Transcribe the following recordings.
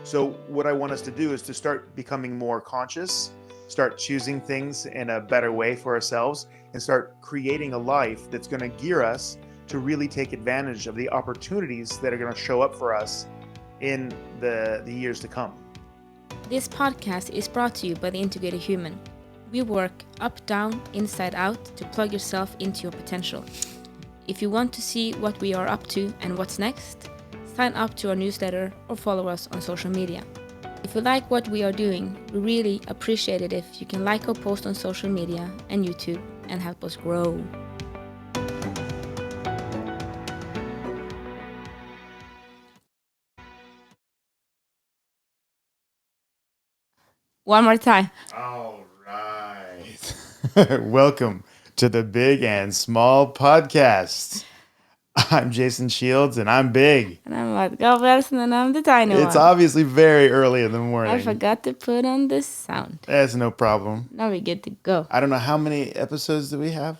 So what I want us to do is to start becoming more conscious, start choosing things in a better way for ourselves, and start creating a life that's going to gear us to really take advantage of the opportunities that are going to show up for us in the years to come. This podcast is brought to you by The Integrated Human. We work up, down, inside out to plug yourself into your potential. If you want to see what we are up to and what's next, sign up to our newsletter or follow us on social media. If you like what we are doing, we really appreciate it if you can like our post on social media and YouTube and help us grow. One more time. All right. Welcome to the Big and Small Podcast. I'm Jason Shields, and I'm big. And I'm like, go Wilson, and I'm the tiny one. It's obviously very early in the morning. I forgot to put on the sound. That's no problem. Now we're good to go. I don't know how many episodes do we have?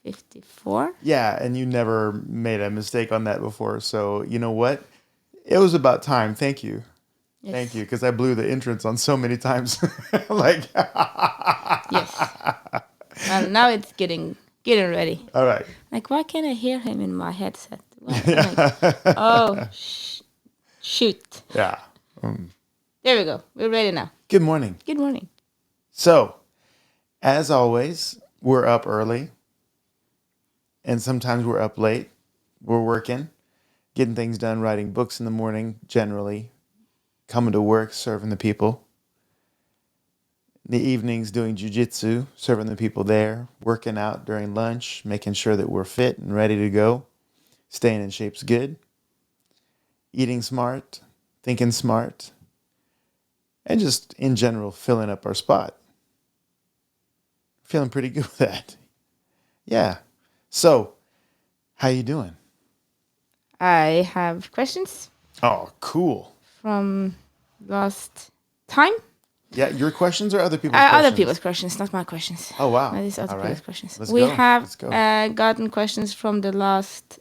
54? Yeah, and you never made a mistake on that before. So, you know what? It was about time. Thank you. Yes. Thank you, because I blew the entrance on so many times. Like, yes. Well, now it's getting ready. All right. Like, why can't I hear him in my headset? Like, shoot. Yeah. There we go. We're ready now. Good morning. Good morning. So, as always, we're up early. And sometimes we're up late. We're working, getting things done, writing books in the morning, generally. Coming to work, serving the people. In the evenings, doing jiu-jitsu, serving the people there. Working out during lunch, making sure that we're fit and ready to go. Staying in shape's good. Eating smart, thinking smart. And just, in general, filling up our spot. Feeling pretty good with that. Yeah. So, how you doing? I have questions. Oh, cool. From last time. Yeah, your questions or other people's questions? Other people's questions, not my questions. Oh, wow. These other people's questions. Let's we go. have gotten questions from the last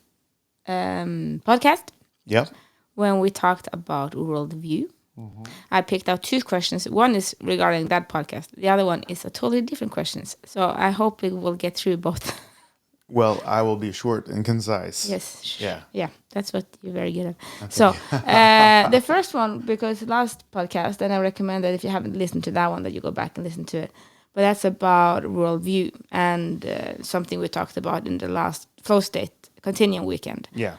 podcast. Yep. When we talked about worldview. Mm-hmm. I picked out two questions. One is regarding that podcast. The other one is a totally different questions. So I hope we will get through both. Well, I will be short and concise. Yes. Yeah. Yeah, that's what you're very good at. So the first one, because last podcast, and I recommend that if you haven't listened to that one, that you go back and listen to it. But that's about worldview and something we talked about in the last Flow State Continuum weekend. Yeah.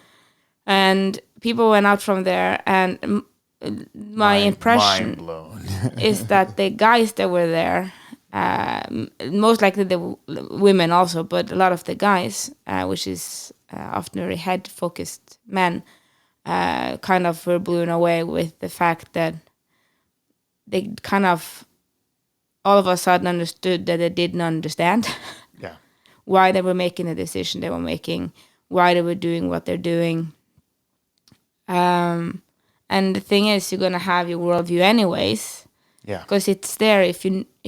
And people went out from there, and my impression is that the guys that were there, most likely the women also, but a lot of the guys, which is often very head-focused men, kind of were blown away with the fact that they kind of all of a sudden understood that they didn't understand why they were making the decision they were making, why they were doing what they're doing. And the thing is, you're going to have your worldview anyways. Yeah. Because it's there if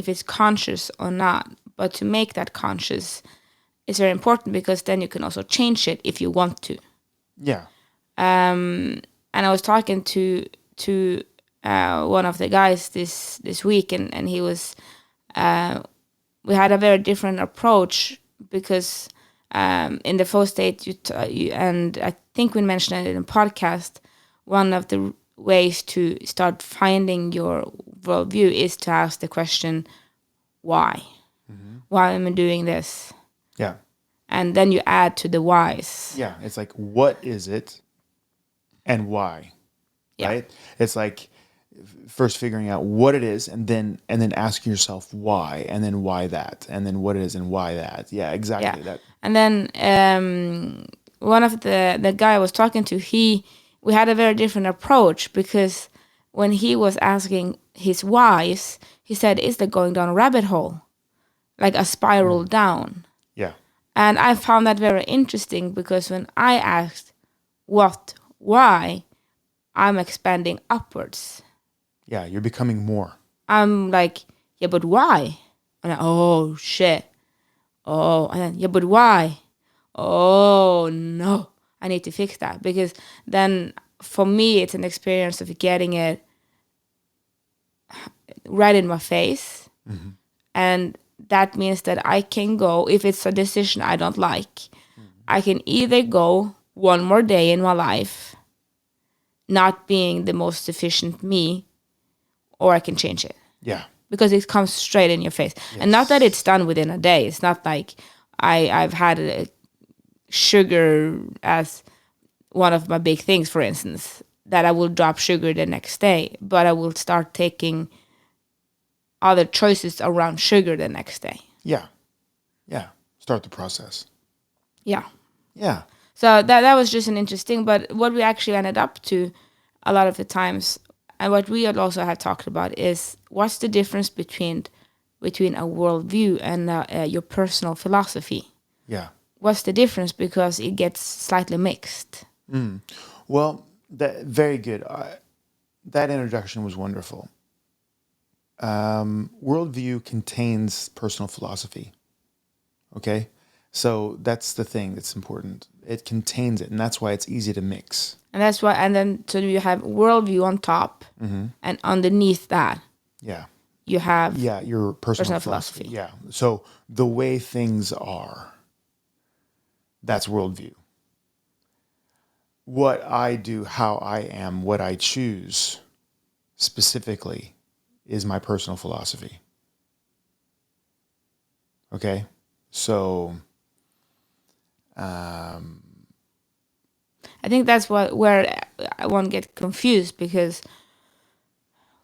it's conscious or not. But to make that conscious is very important, because then you can also change it if you want to. Yeah. And I was talking to one of the guys this week, and he was we had a very different approach, because in the Flow State and I think we mentioned it in the podcast, one of the ways to start finding your worldview is to ask the question, why? Mm-hmm. Why am I doing this? Yeah. And then you add to the whys. Yeah. It's like, what is it and why? Yeah. Right? It's like first figuring out what it is, and then asking yourself why, and then why that, and then what it is and why that. Yeah, exactly. Yeah. That. And then one of the guy I was talking to, we had a very different approach, because when he was asking his whys, he said, is that going down a rabbit hole? Like a spiral down. Yeah. And I found that very interesting, because when I asked why, I'm expanding upwards. Yeah, you're becoming more. I'm like, yeah, but why? And oh, shit. Oh, and then, yeah, but why? Oh, no. I need to fix that, because then for me, it's an experience of getting it right in my face. And that means that I can go, if it's a decision I don't like, I can either go one more day in my life not being the most efficient me, or I can change it. Yeah. Because it comes straight in your face. Yes. And not that it's done within a day. It's not like I've had sugar as one of my big things, for instance, that I will drop sugar the next day, but I will start taking other choices around sugar the next day. Yeah. Yeah. Start the process. Yeah. Yeah. So that was just an interesting, but what we actually ended up to a lot of the times, and what we also have talked about, is what's the difference between a worldview and your personal philosophy? Yeah. What's the difference? Because it gets slightly mixed. Well, very good. That introduction was wonderful. Worldview contains personal philosophy. Okay? So that's the thing that's important. It contains it, and that's why it's easy to mix. And that's why, and then so you have worldview on top, and underneath that, you have your personal philosophy. Yeah. So the way things are, that's worldview. What I do, how I am, what I choose specifically is my personal philosophy. Okay? So I think that's where I won't get confused, because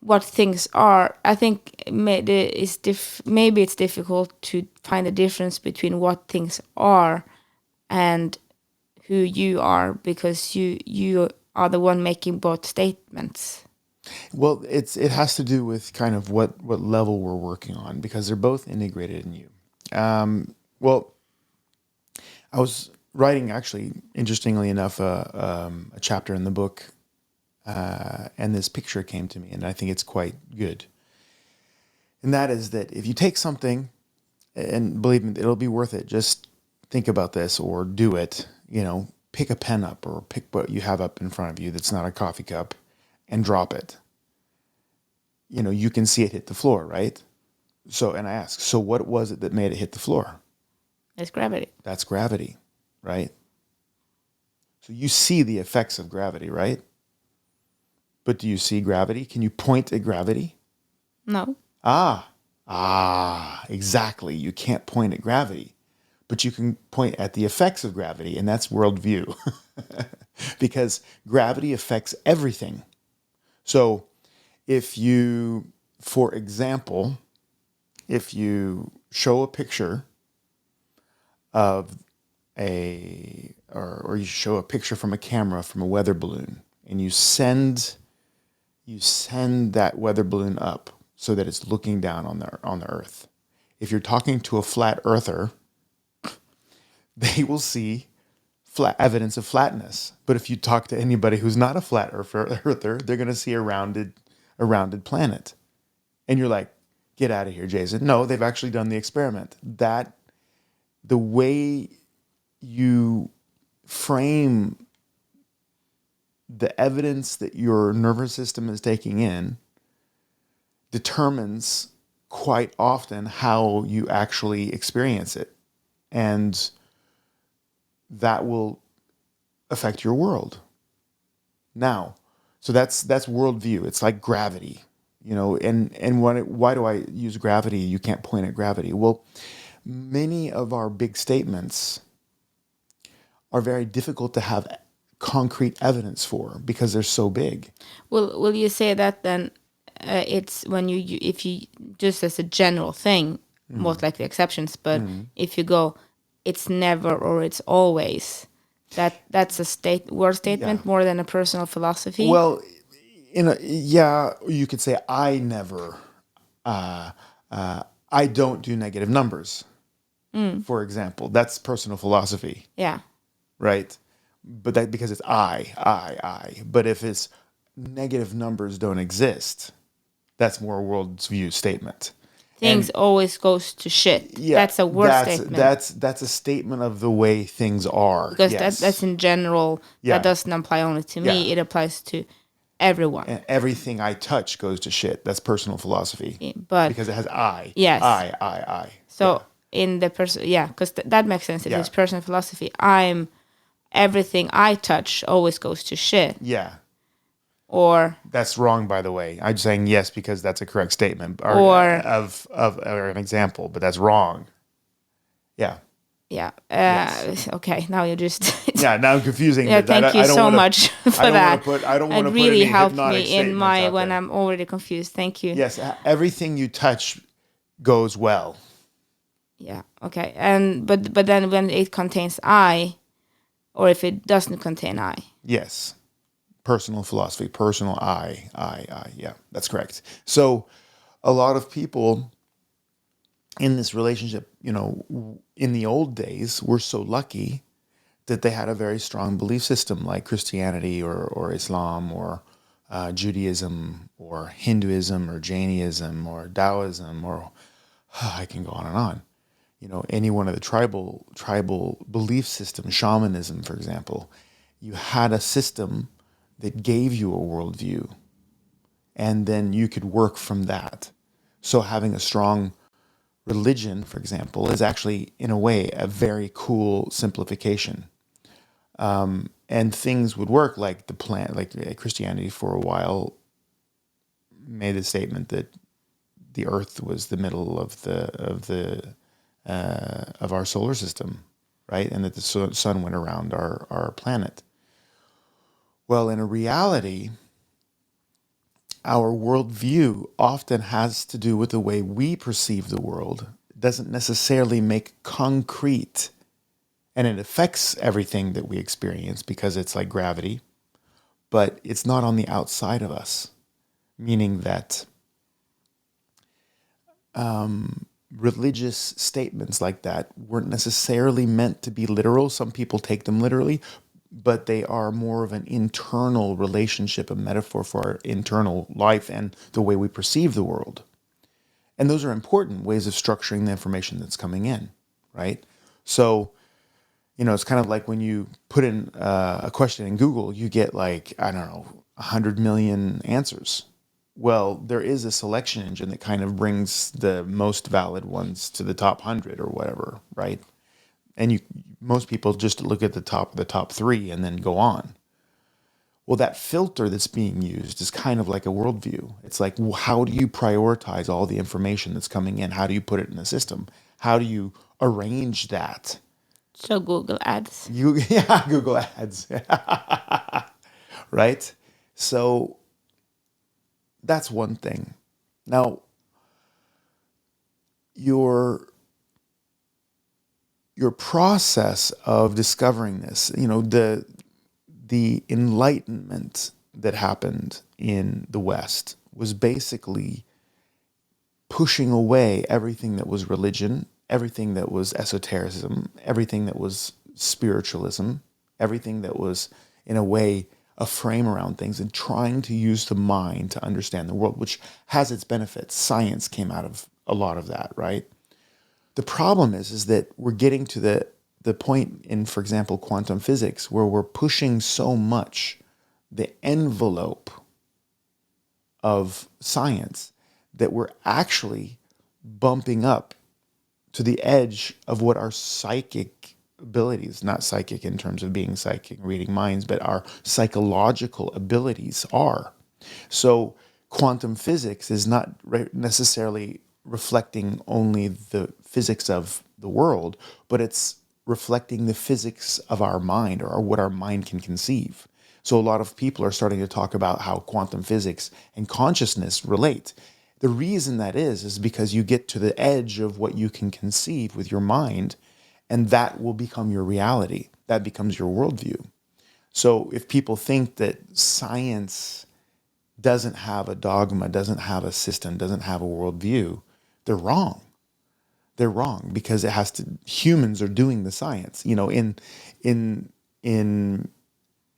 what things are, I think maybe it's difficult to find a difference between what things are and who you are, because you are the one making both statements. Well, it has to do with kind of what level we're working on, because they're both integrated in you. Well, I was writing, actually, interestingly enough, a chapter in the book, and this picture came to me, and I think it's quite good. And that is that if you take something, and believe me, it'll be worth it. Just think about this or do it. Pick a pen up or pick what you have up in front of you that's not a coffee cup and drop it. You can see it hit the floor, right? So, and I ask, so what was it that made it hit the floor? It's gravity. That's gravity, right? So you see the effects of gravity, right? But do you see gravity? Can you point at gravity? No. Exactly. You can't point at gravity, but you can point at the effects of gravity, and that's worldview. Because gravity affects everything. So if you, for example, if you show a picture of or you show a picture from a camera from a weather balloon, and you send that weather balloon up so that it's looking down on the earth. If you're talking to a flat earther, they will see evidence of flatness. But if you talk to anybody who's not a flat earther, they're going to see a rounded planet. And you're like, get out of here, Jason. No, they've actually done the experiment. That the way you frame the evidence that your nervous system is taking in determines quite often how you actually experience it. And that will affect your world. Now, so that's worldview. It's like gravity, and why do I use gravity? You can't point at gravity. Well, many of our big statements are very difficult to have concrete evidence for because they're so big. Well, will you say that then it's when if you just as a general thing, most likely exceptions, but if you go, it's never or it's always, that's a word statement more than a personal philosophy? Well, you could say I never, I don't do negative numbers, for example. That's personal philosophy. Yeah. Right? But that because it's I. But if it's negative numbers don't exist, that's more a worldview statement. Things always goes to shit. Yeah, that's a word statement. That's a statement of the way things are. Because that's in general. Yeah. That doesn't apply only to me. Yeah. It applies to everyone. And everything I touch goes to shit. That's personal philosophy. But because it has I. Yes. I. So Yeah. in the person, yeah, because that makes sense. It Yeah. is personal philosophy. Everything I touch always goes to shit. Yeah. Or That's wrong, by the way. I'm saying yes because that's a correct statement Or- or an example, but that's wrong. Yeah. yeah. Yes. Okay, now you just Yeah. Now I'm confusing. yeah. But Thank you so much for that. I don't want to It put really any helped hypnotic me in statements my out when there. I'm already confused. Thank you. Yes. Everything you touch goes well. Yeah. Okay. But then when it contains I, or if it doesn't contain I. Yes. Personal philosophy, personal I. Yeah, that's correct. So a lot of people in this relationship, in the old days, were so lucky that they had a very strong belief system like Christianity or Islam or Judaism or Hinduism or Jainism or Taoism or I can go on and on. Any one of the tribal belief systems, shamanism, for example, you had a system that gave you a worldview, and then you could work from that. So having a strong religion, for example, is actually, in a way, a very cool simplification. And things would work like Christianity for a while made a statement that the Earth was the middle of our solar system, right, and that the sun went around our planet. Well, in a reality, our worldview often has to do with the way we perceive the world. It doesn't necessarily make concrete, and it affects everything that we experience because it's like gravity, but it's not on the outside of us, meaning that religious statements like that weren't necessarily meant to be literal. Some people take them literally, but they are more of an internal relationship, a metaphor for our internal life and the way we perceive the world. And those are important ways of structuring the information that's coming in, right? So, it's kind of like when you put in a question in Google, you get 100 million answers. Well, there is a selection engine that kind of brings the most valid ones to the top 100 or whatever, right? And most people just look at the top 3 and then go on. Well, that filter that's being used is kind of like a worldview. It's like, how do you prioritize all the information that's coming in? How do you put it in the system? How do you arrange that? So Google Ads. Google Ads. Right? So that's one thing. Now, your process of discovering this, the enlightenment that happened in the West was basically pushing away everything that was religion, everything that was esotericism, everything that was spiritualism, everything that was, in a way, a frame around things, and trying to use the mind to understand the world, which has its benefits. Science came out of a lot of that, right? The problem is that we're getting to the point in, for example, quantum physics, where we're pushing so much the envelope of science that we're actually bumping up to the edge of what our psychic abilities, not psychic in terms of being psychic, reading minds, but our psychological abilities are. So quantum physics is not necessarily reflecting only the physics of the world, but it's reflecting the physics of our mind, or what our mind can conceive. So a lot of people are starting to talk about how quantum physics and consciousness relate. The reason that is because you get to the edge of what you can conceive with your mind, and that will become your reality. That becomes your worldview. So if people think that science doesn't have a dogma, doesn't have a system, doesn't have a worldview, they're wrong. They're wrong, because humans are doing the science. In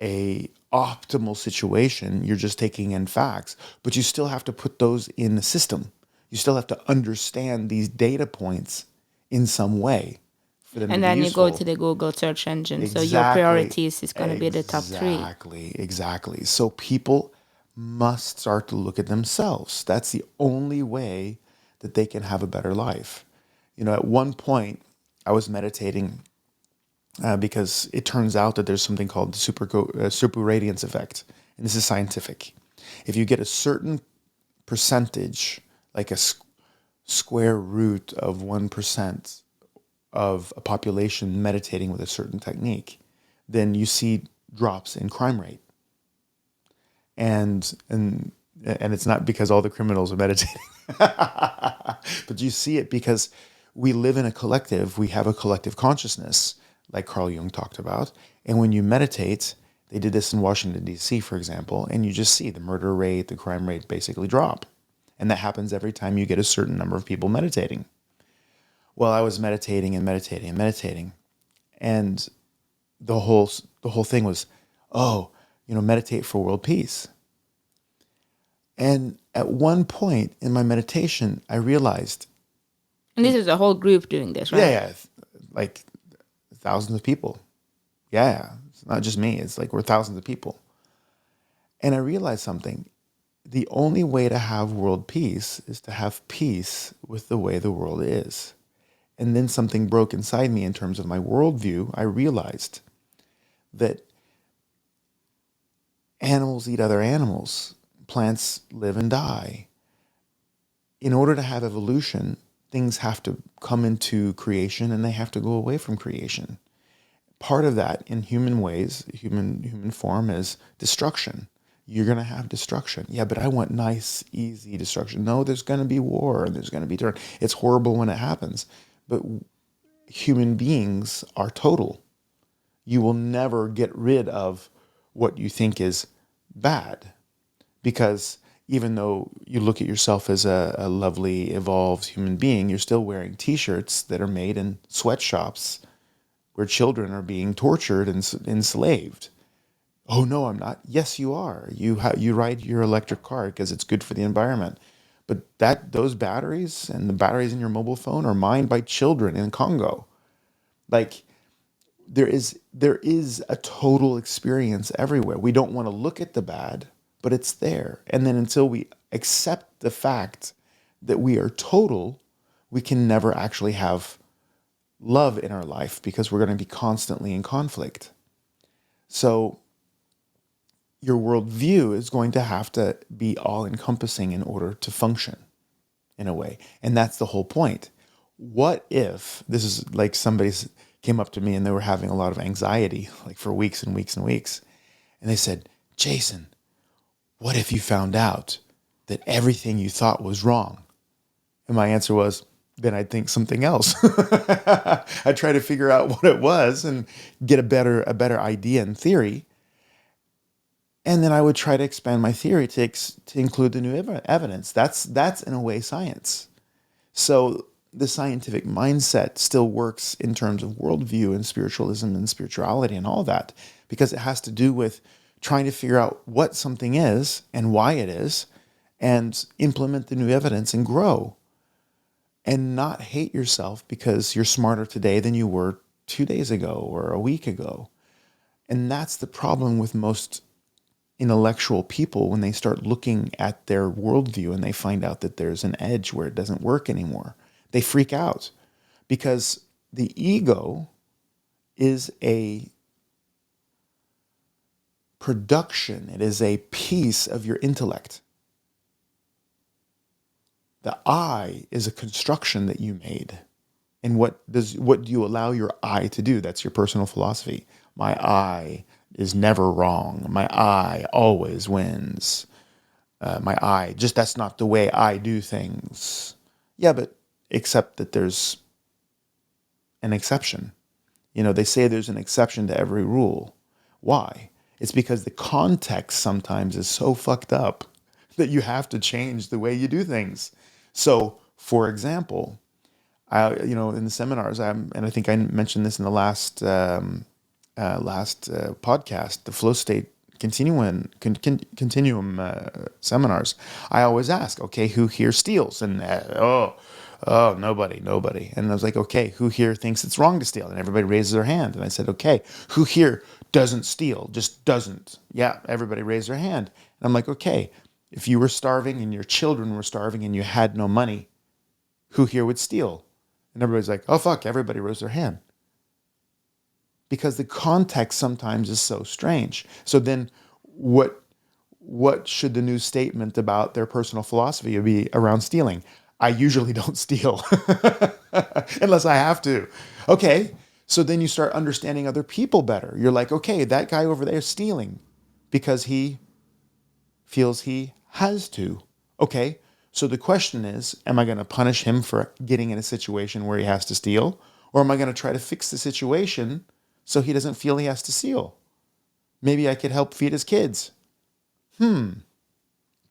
a optimal situation, you're just taking in facts, but you still have to put those in the system. You still have to understand these data points in some way for them And to be then useful. you go to the Google search engine. Exactly. So your priorities is going to be the top 3. Exactly. So people must start to look at themselves. That's the only way that they can have a better life. At one point, I was meditating because it turns out that there's something called the super radiance effect. And this is scientific. If you get a certain percentage, like a square root of 1% of a population meditating with a certain technique, then you see drops in crime rate. And it's not because all the criminals are meditating, but you see it because we live in a collective. We have a collective consciousness, like Carl Jung talked about. And when you meditate, they did this in Washington, D.C., for example, and you just see the murder rate, the crime rate basically drop. And that happens every time you get a certain number of people meditating. Well, I was meditating and meditating and meditating. And the whole thing was, meditate for world peace. And at one point in my meditation, I realized... And this is a whole group doing this, right? Yeah, like thousands of people. Yeah, it's not just me. It's like we're thousands of people. And I realized something. The only way to have world peace is to have peace with the way the world is. And then something broke inside me in terms of my worldview. I realized that animals eat other animals. Plants live and die. In order to have evolution, things have to come into creation and they have to go away from creation. Part of that in human ways, human form, is destruction. You're going to have destruction. Yeah, but I want nice, easy destruction. No, there's going to be war and there's going to be turn. It's horrible when it happens. But human beings are total. You will never get rid of what you think is bad. Because even though you look at yourself as a lovely, evolved human being, you're still wearing T-shirts that are made in sweatshops where children are being tortured and enslaved. Oh, no, I'm not. Yes, you are. You ride your electric car because it's good for the environment. But those batteries and the batteries in your mobile phone are mined by children in Congo. Like, there is a total experience everywhere. We don't want to look at the bad, but it's there. And then until we accept the fact that we are total, we can never actually have love in our life because we're going to be constantly in conflict. So your worldview is going to have to be all-encompassing in order to function in a way. And that's the whole point. What if, this is like somebody came up to me and they were having a lot of anxiety, like for weeks and weeks and weeks. And they said, Jason, what if you found out that everything you thought was wrong? And my answer was, then I'd think something else. I'd try to figure out what it was and get a better idea and theory. And then I would try to expand my theory to include the new evidence. That's in a way science. So the scientific mindset still works in terms of worldview and spiritualism and spirituality and all that, because it has to do with trying to figure out what something is and why it is and implement the new evidence and grow and not hate yourself because you're smarter today than you were 2 days ago or a week ago. And that's the problem with most intellectual people when they start looking at their worldview and they find out that there's an edge where it doesn't work anymore. They freak out because the ego is a production. It is a piece of your intellect. The I is a construction that you made. And what do you allow your I to do? That's your personal philosophy. My I is never wrong. My I always wins. My I, that's not the way I do things. Yeah, but except that there's an exception. They say there's an exception to every rule. Why? It's because the context sometimes is so fucked up that you have to change the way you do things. So, for example, in the seminars, and I think I mentioned this in the last podcast, the flow state continuum seminars. I always ask, okay, who here steals? And nobody. And I was like, okay, who here thinks it's wrong to steal? And everybody raises their hand. And I said, okay, who here doesn't steal? Just doesn't? Yeah, everybody raised their hand. And I'm like, okay, if you were starving and your children were starving and you had no money, who here would steal? And everybody's like, oh, fuck, everybody rose their hand. Because the context sometimes is so strange. So then what should the new statement about their personal philosophy be around stealing? I usually don't steal unless I have to. Okay, so then you start understanding other people better. You're like, okay, that guy over there is stealing because he feels he has to. Okay, so the question is, am I going to punish him for getting in a situation where he has to steal? Or am I going to try to fix the situation so he doesn't feel he has to steal? Maybe I could help feed his kids.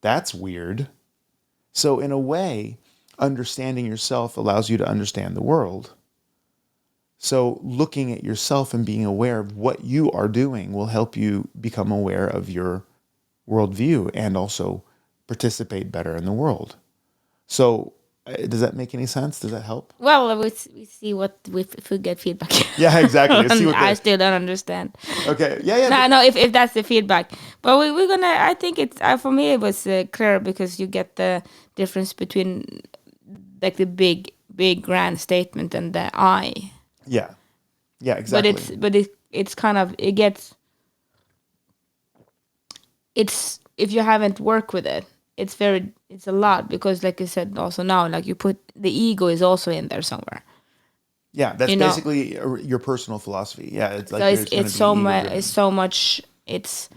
That's weird. So in a way, understanding yourself allows you to understand the world. So looking at yourself and being aware of what you are doing will help you become aware of your worldview and also participate better in the world. So does that make any sense? Does that help? Well, we see what if we get feedback. Yeah, exactly. See what I still don't understand. Okay. Yeah. No, if that's the feedback, but we're gonna. I think it's for me it was clear because you get the difference between like the big grand statement and the I. Yeah. Yeah. Exactly. But it's kind of it gets. It's if you haven't worked with it, it's a lot because like I said also now like you put the ego is also in there somewhere. Yeah, that's basically your personal philosophy. Yeah, it's like so it's so much. It's so much. It's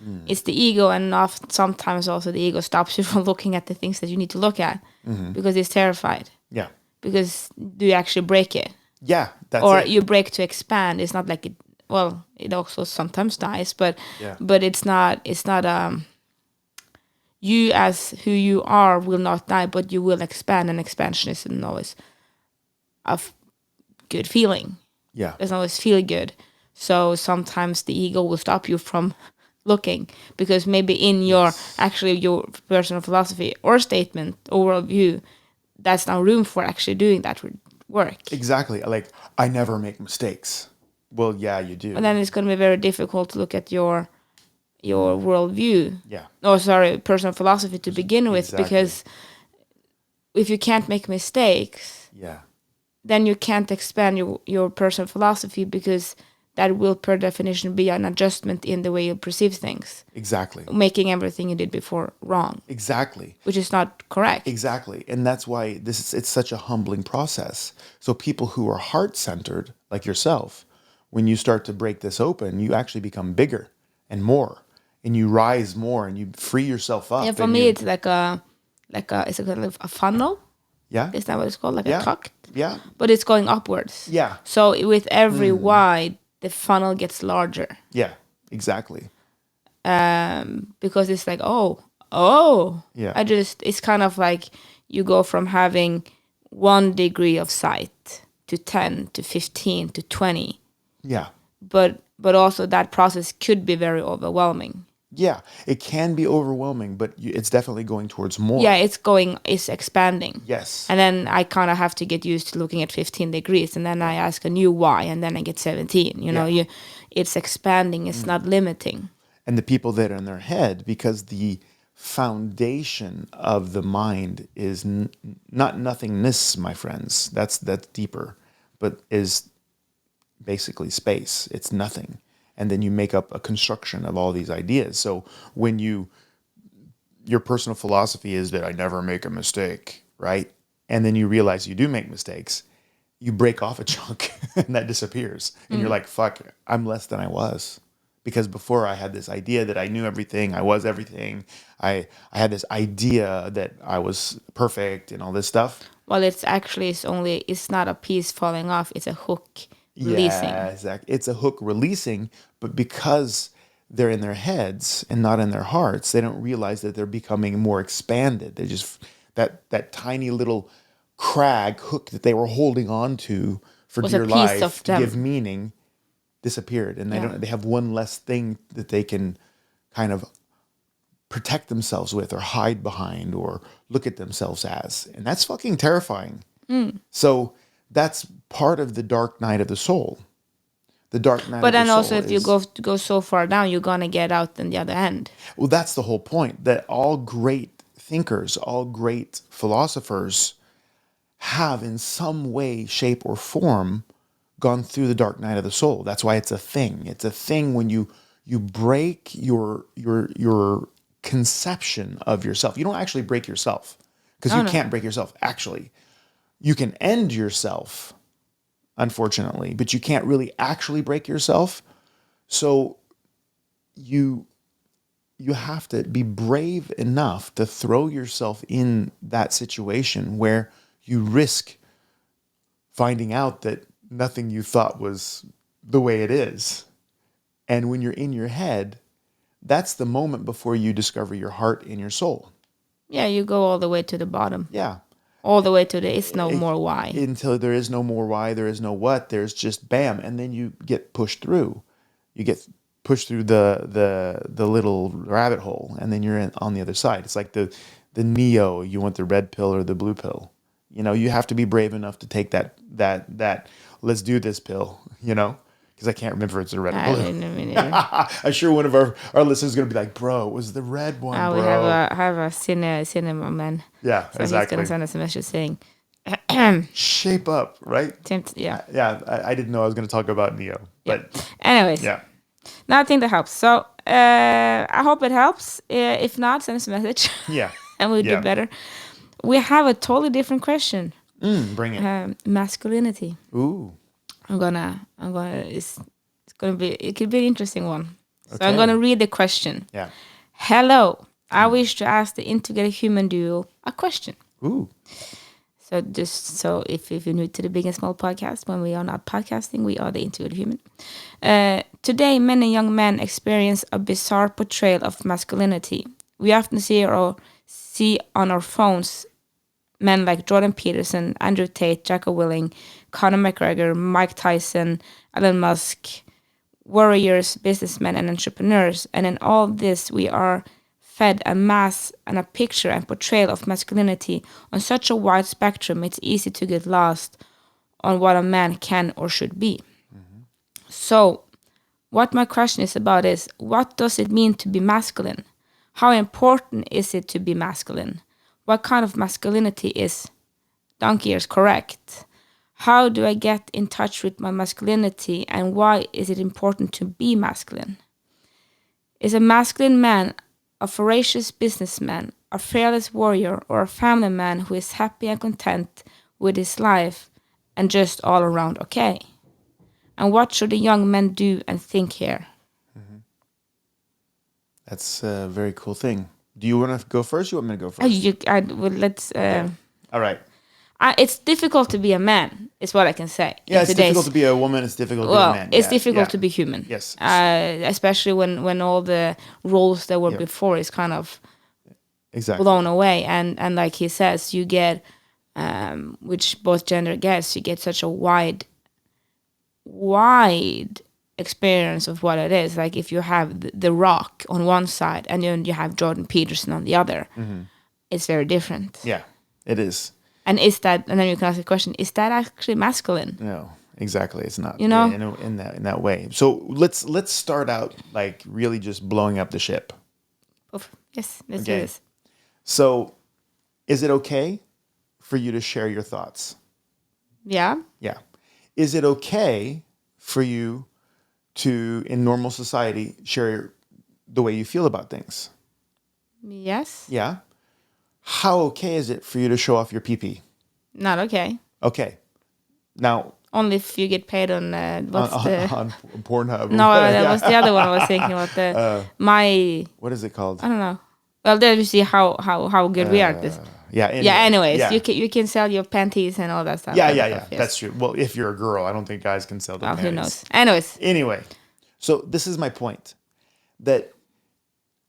the ego, and sometimes also the ego stops you from looking at the things that you need to look at because it's terrified. Yeah. Because do you actually break it? Yeah, that's or it. You break to expand. It's not like it. Well, it also sometimes dies, but Yeah. but it's not. You as who you are will not die, but you will expand, and expansion isn't always a good feeling. Yeah. Doesn't always feel good. So sometimes the ego will stop you from looking because maybe in your actually your personal philosophy or statement or worldview, that's no room for actually doing that work. Exactly. Like I never make mistakes. Well, yeah, you do. And then it's going to be very difficult to look at your worldview. Yeah. Oh, sorry, personal philosophy to begin with, Exactly. because if you can't make mistakes, Yeah. then you can't expand your personal philosophy because that will per definition be an adjustment in the way you perceive things. Exactly. Making everything you did before wrong. Exactly. Which is not correct. Exactly. And that's why it's such a humbling process. So people who are heart-centered, like yourself, when you start to break this open, you actually become bigger and more. And you rise more and you free yourself up. Yeah, for me it's like it's a kind of a funnel. Yeah. Is that what it's called? Like a tuck? Yeah. But it's going upwards. Yeah. So with every wide, the funnel gets larger. Yeah, exactly. Because it's like, Yeah. it's kind of like you go from having 1 degree of sight to 10 to 15 to 20. Yeah. But also that process could be very overwhelming. Yeah, it can be overwhelming, but it's definitely going towards more. Yeah, it's expanding. Yes. And then I kind of have to get used to looking at 15 degrees, and then I ask a new why, and then I get 17. You know, it's expanding, it's not limiting. And the people that are in their head, because the foundation of the mind is not nothingness, my friends. That's deeper, but is basically space. It's nothing. And then you make up a construction of all these ideas. So when your personal philosophy is that I never make a mistake, right? And then you realize you do make mistakes, you break off a chunk and that disappears. And you're like, fuck, I'm less than I was. Because before I had this idea that I knew everything, I was everything. I had this idea that I was perfect and all this stuff. Well, it's not a piece falling off, it's a hook releasing. Yeah, exactly. It's a hook releasing, but because they're in their heads and not in their hearts, they don't realize that they're becoming more expanded. They just that tiny little crag hook that they were holding on to for dear life to give meaning disappeared, and they have one less thing that they can kind of protect themselves with or hide behind or look at themselves as, and that's fucking terrifying. So that's part of the dark night of the soul. The dark night But of the then also, soul if you go so far down, you're gonna get out in the other end. Well, that's the whole point, that all great thinkers, all great philosophers have in some way, shape, or form gone through the dark night of the soul. That's why it's a thing. It's a thing when you break your conception of yourself. You don't actually break yourself, because you can't break yourself. Actually, you can end yourself, unfortunately, but you can't really actually break yourself. So you have to be brave enough to throw yourself in that situation where you risk finding out that nothing you thought was the way it is. And when you're in your head, that's the moment before you discover your heart and your soul. Yeah, you go all the way to the bottom. Yeah. All the way to the it's no more why. Until there is no more why, there is no what, there's just bam. And then you get pushed through. You get pushed through the little rabbit hole, and then you're on the other side. It's like the Neo, you want the red pill or the blue pill. You know, you have to be brave enough to take that let's do this pill, you know? Because I can't remember if it's the red or blue. I'm sure one of our listeners is going to be like, bro, it was the red one, bro. We have a cinema man. Yeah, so exactly. He's going to send us a message saying, shape up, right? Yeah. Yeah, I didn't know I was going to talk about Neo. But yeah. Anyways. Yeah. Now I think that helps. So I hope it helps. If not, send us a message. Yeah. And we'll do better. We have a totally different question. Bring it. Masculinity. Ooh. It's gonna be, it could be an interesting one. So I'm gonna read the question. Yeah. Hello. I wish to ask the integrated human duo a question. Ooh. So if you're new to the Big and Small podcast, when we are not podcasting, we are the integrated human. Today, many young men experience a bizarre portrayal of masculinity. We often see on our phones men like Jordan Peterson, Andrew Tate, Jocko Willing, Conor McGregor, Mike Tyson, Elon Musk, warriors, businessmen, and entrepreneurs. And in all this, we are fed a mass and a picture and portrayal of masculinity on such a wide spectrum, it's easy to get lost on what a man can or should be. Mm-hmm. So, what my question is about is, what does it mean to be masculine? How important is it to be masculine? What kind of masculinity is donkey ears correct? How do I get in touch with my masculinity, and why is it important to be masculine? Is a masculine man a ferocious businessman, a fearless warrior, or a family man who is happy and content with his life and just all around okay? And what should the young men do and think here? Mm-hmm. That's a very cool thing. Do you want to go first? You want me to go first? Let's. Okay. All right. It's difficult to be a man, is what I can say. Yeah, it's difficult to be a woman. It's difficult to be a man. It's difficult to be human. Yes. Especially when all the roles that were before is kind of blown away. And like he says, you get, which both gender gets, you get such a wide experience of what it is. Like if you have the Rock on one side and then you have Jordan Peterson on the other, it's very different. Yeah, it is. And is that? And then you can ask the question: is that actually masculine? No, exactly. It's not. You know, in that way. So let's start out like really just blowing up the ship. Yes, let's do this. So, is it okay for you to share your thoughts? Yeah. Yeah. Is it okay for you to, in normal society, share the way you feel about things? Yes. Yeah. How okay is it for you to show off your pee-pee? Not okay. Okay. Now... only if you get paid on... on Pornhub. No, that was the other one I was thinking about. What is it called? I don't know. Well, there you see how good we are at this. Yeah. Anyway, anyways, you can sell your panties and all that stuff. Yeah. Yes. That's true. Well, if you're a girl, I don't think guys can sell their panties. Who knows? Anyways. Anyway, so this is my point. That...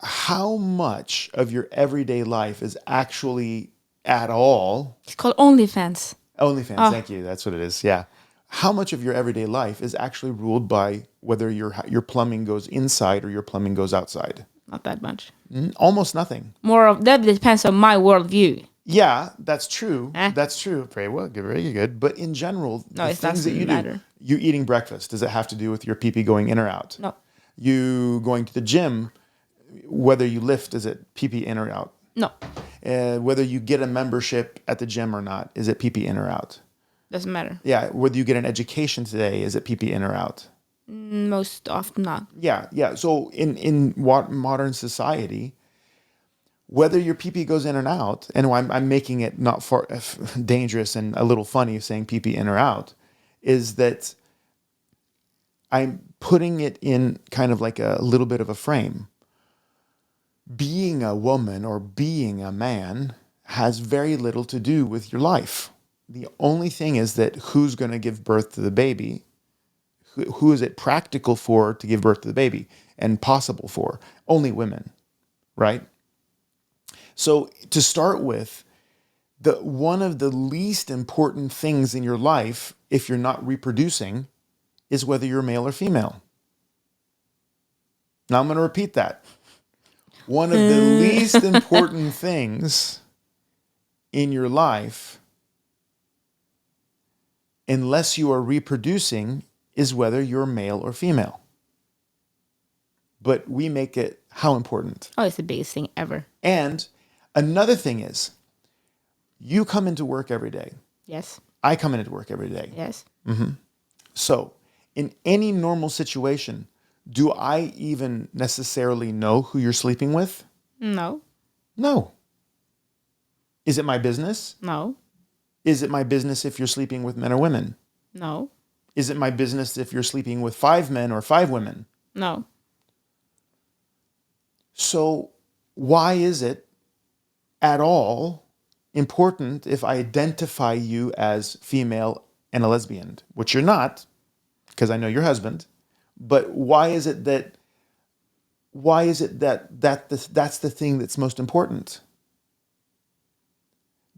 how much of your everyday life is actually at all... It's called OnlyFans. OnlyFans, Thank you. That's what it is, yeah. How much of your everyday life is actually ruled by whether your plumbing goes inside or your plumbing goes outside? Not that much. Almost nothing. More of that depends on my worldview. Yeah, that's true. That's true. Very well, very good. But in general, no, it doesn't matter. You eating breakfast, does it have to do with your pee-pee going in or out? No. You going to the gym, whether you lift, is it pee-pee in or out? No. Whether you get a membership at the gym or not, is it pee-pee in or out? Doesn't matter. Yeah, whether you get an education today, is it pee-pee in or out? Most often not. Yeah. So in what modern society, whether your pee-pee goes in and out, and I'm making it not far dangerous and a little funny saying pee-pee in or out, is that I'm putting it in kind of like a little bit of a frame. Being a woman or being a man has very little to do with your life. The only thing is that who's going to give birth to the baby? Who is it practical for to give birth to the baby and possible for? Only women, right? So to start with, one of the least important things in your life, if you're not reproducing, is whether you're male or female. Now I'm going to repeat that. One of the least important things in your life, unless you are reproducing, is whether you're male or female. But we make it how important? Oh, it's the biggest thing ever. And another thing is, you come into work every day. Yes. I come into work every day. Yes. Mm-hmm. So in any normal situation, do I even necessarily know who you're sleeping with? No. No. Is it my business? No. Is it my business if you're sleeping with men or women? No. Is it my business if you're sleeping with 5 men or 5 women? No. So why is it at all important if I identify you as female and a lesbian, which you're not, because I know your husband, but why is it that that's the thing that's most important?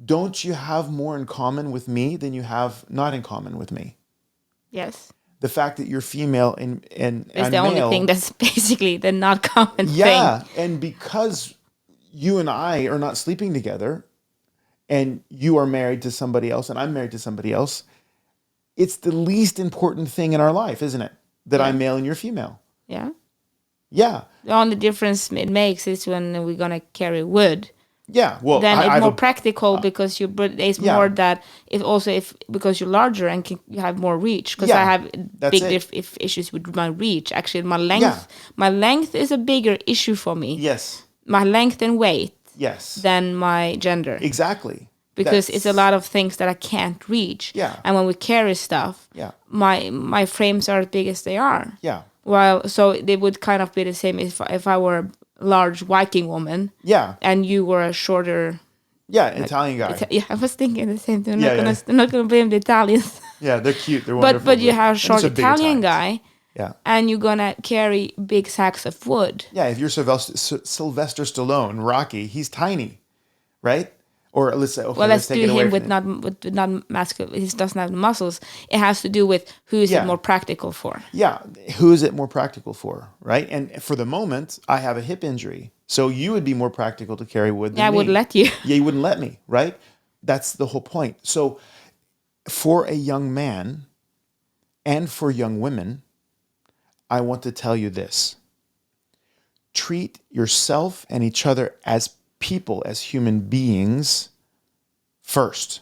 Don't you have more in common with me than you have not in common with me? Yes. The fact that you're female and It's I'm the only male, thing that's basically the not common thing. yeah, and because you and I are not sleeping together, and you are married to somebody else, and I'm married to somebody else, it's the least important thing in our life, isn't it? That Yeah. I'm male and you're female. Yeah. Yeah. The only difference it makes is when we're gonna carry wood. Yeah. Well, Then I it's have more practical because it's Yeah. more that if because you're larger and you have more reach. Because Yeah, I have that's big it. if issues with my reach. Actually, my length. Yeah. My length is a bigger issue for me. Yes. My length and weight Yes. than my gender. Exactly. Because it's a lot of things that I can't reach. Yeah. And when we carry stuff, Yeah. my frames are as big as they are. Yeah. Well, so they would kind of be the same if I were a large Viking woman. Yeah. And you were a shorter. Yeah. Italian guy. Yeah, I was thinking the same thing. Yeah, I'm not gonna blame the Italians. Yeah. They're cute. They're wonderful. but you have a short and it's a big Italian Italians. guy. Yeah. And you're gonna carry big sacks of wood. Yeah. If you're Sylvester Stallone, Rocky, he's tiny, right? Or let's say, okay, Well, let's take do it away him from with not masculine. He doesn't have the muscles. It has to do with who is Yeah. it more practical for. Yeah, who is it more practical for, right? And for the moment, I have a hip injury, so you would be more practical to carry wood than Yeah, I me. would let you. Yeah, you wouldn't let me, right? That's the whole point. So for a young man and for young women, I want to tell you this. Treat yourself and each other as people, as human beings first.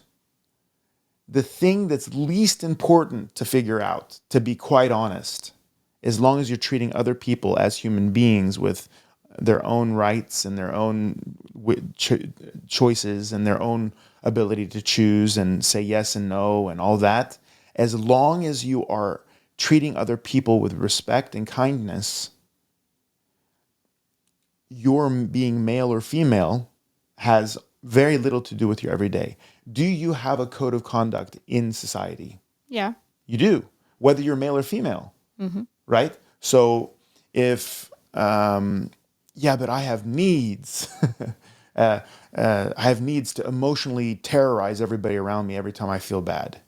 The thing that's least important to figure out, to be quite honest, as long as you're treating other people as human beings with their own rights and their own choices and their own ability to choose and say yes and no and all that, as long as you are treating other people with respect and kindness, your being male or female has very little to do with your everyday. Do you have a code of conduct in society? Yeah. You do, whether you're male or female, right? So if, but I have needs. I have needs to emotionally terrorize everybody around me every time I feel bad.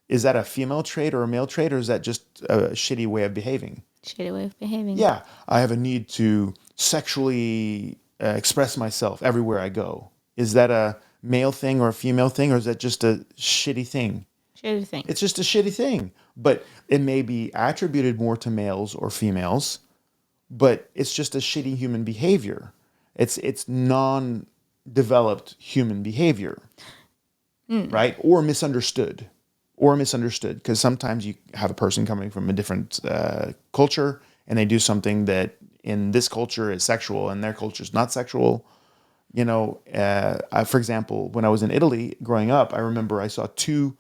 Is that a female trait or a male trait, or is that just a shitty way of behaving? Shitty way of behaving. Yeah, I have a need to sexually express myself everywhere I go. Is that a male thing or a female thing, or is that just a shitty thing? Shitty thing. It's just a shitty thing. But it may be attributed more to males or females, but it's just a shitty human behavior. It's non-developed human behavior, right? Or misunderstood, because sometimes you have a person coming from a different culture and they do something that in this culture is sexual and their culture is not sexual. For example, when I was in Italy growing up, I remember I saw two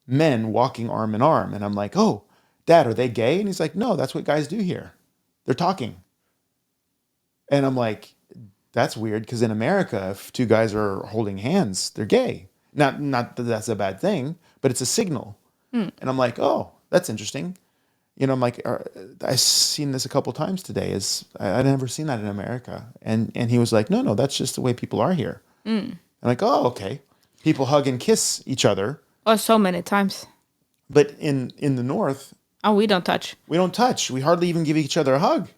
men walking arm in arm, and I'm like, "Oh, Dad, are they gay?" And he's like, "No, that's what guys do here. They're talking." And I'm like, "That's weird, because in America, if two guys are holding hands, they're gay. Not that that's a bad thing, but it's a signal." And I'm like, "Oh, that's interesting." I'm like, I've seen this a couple times today. I'd never seen that in America. And he was like, no, that's just the way people are here. I'm like, oh, okay. People hug and kiss each other. Oh, so many times. But in the North, oh, we don't touch. We don't touch. We hardly even give each other a hug,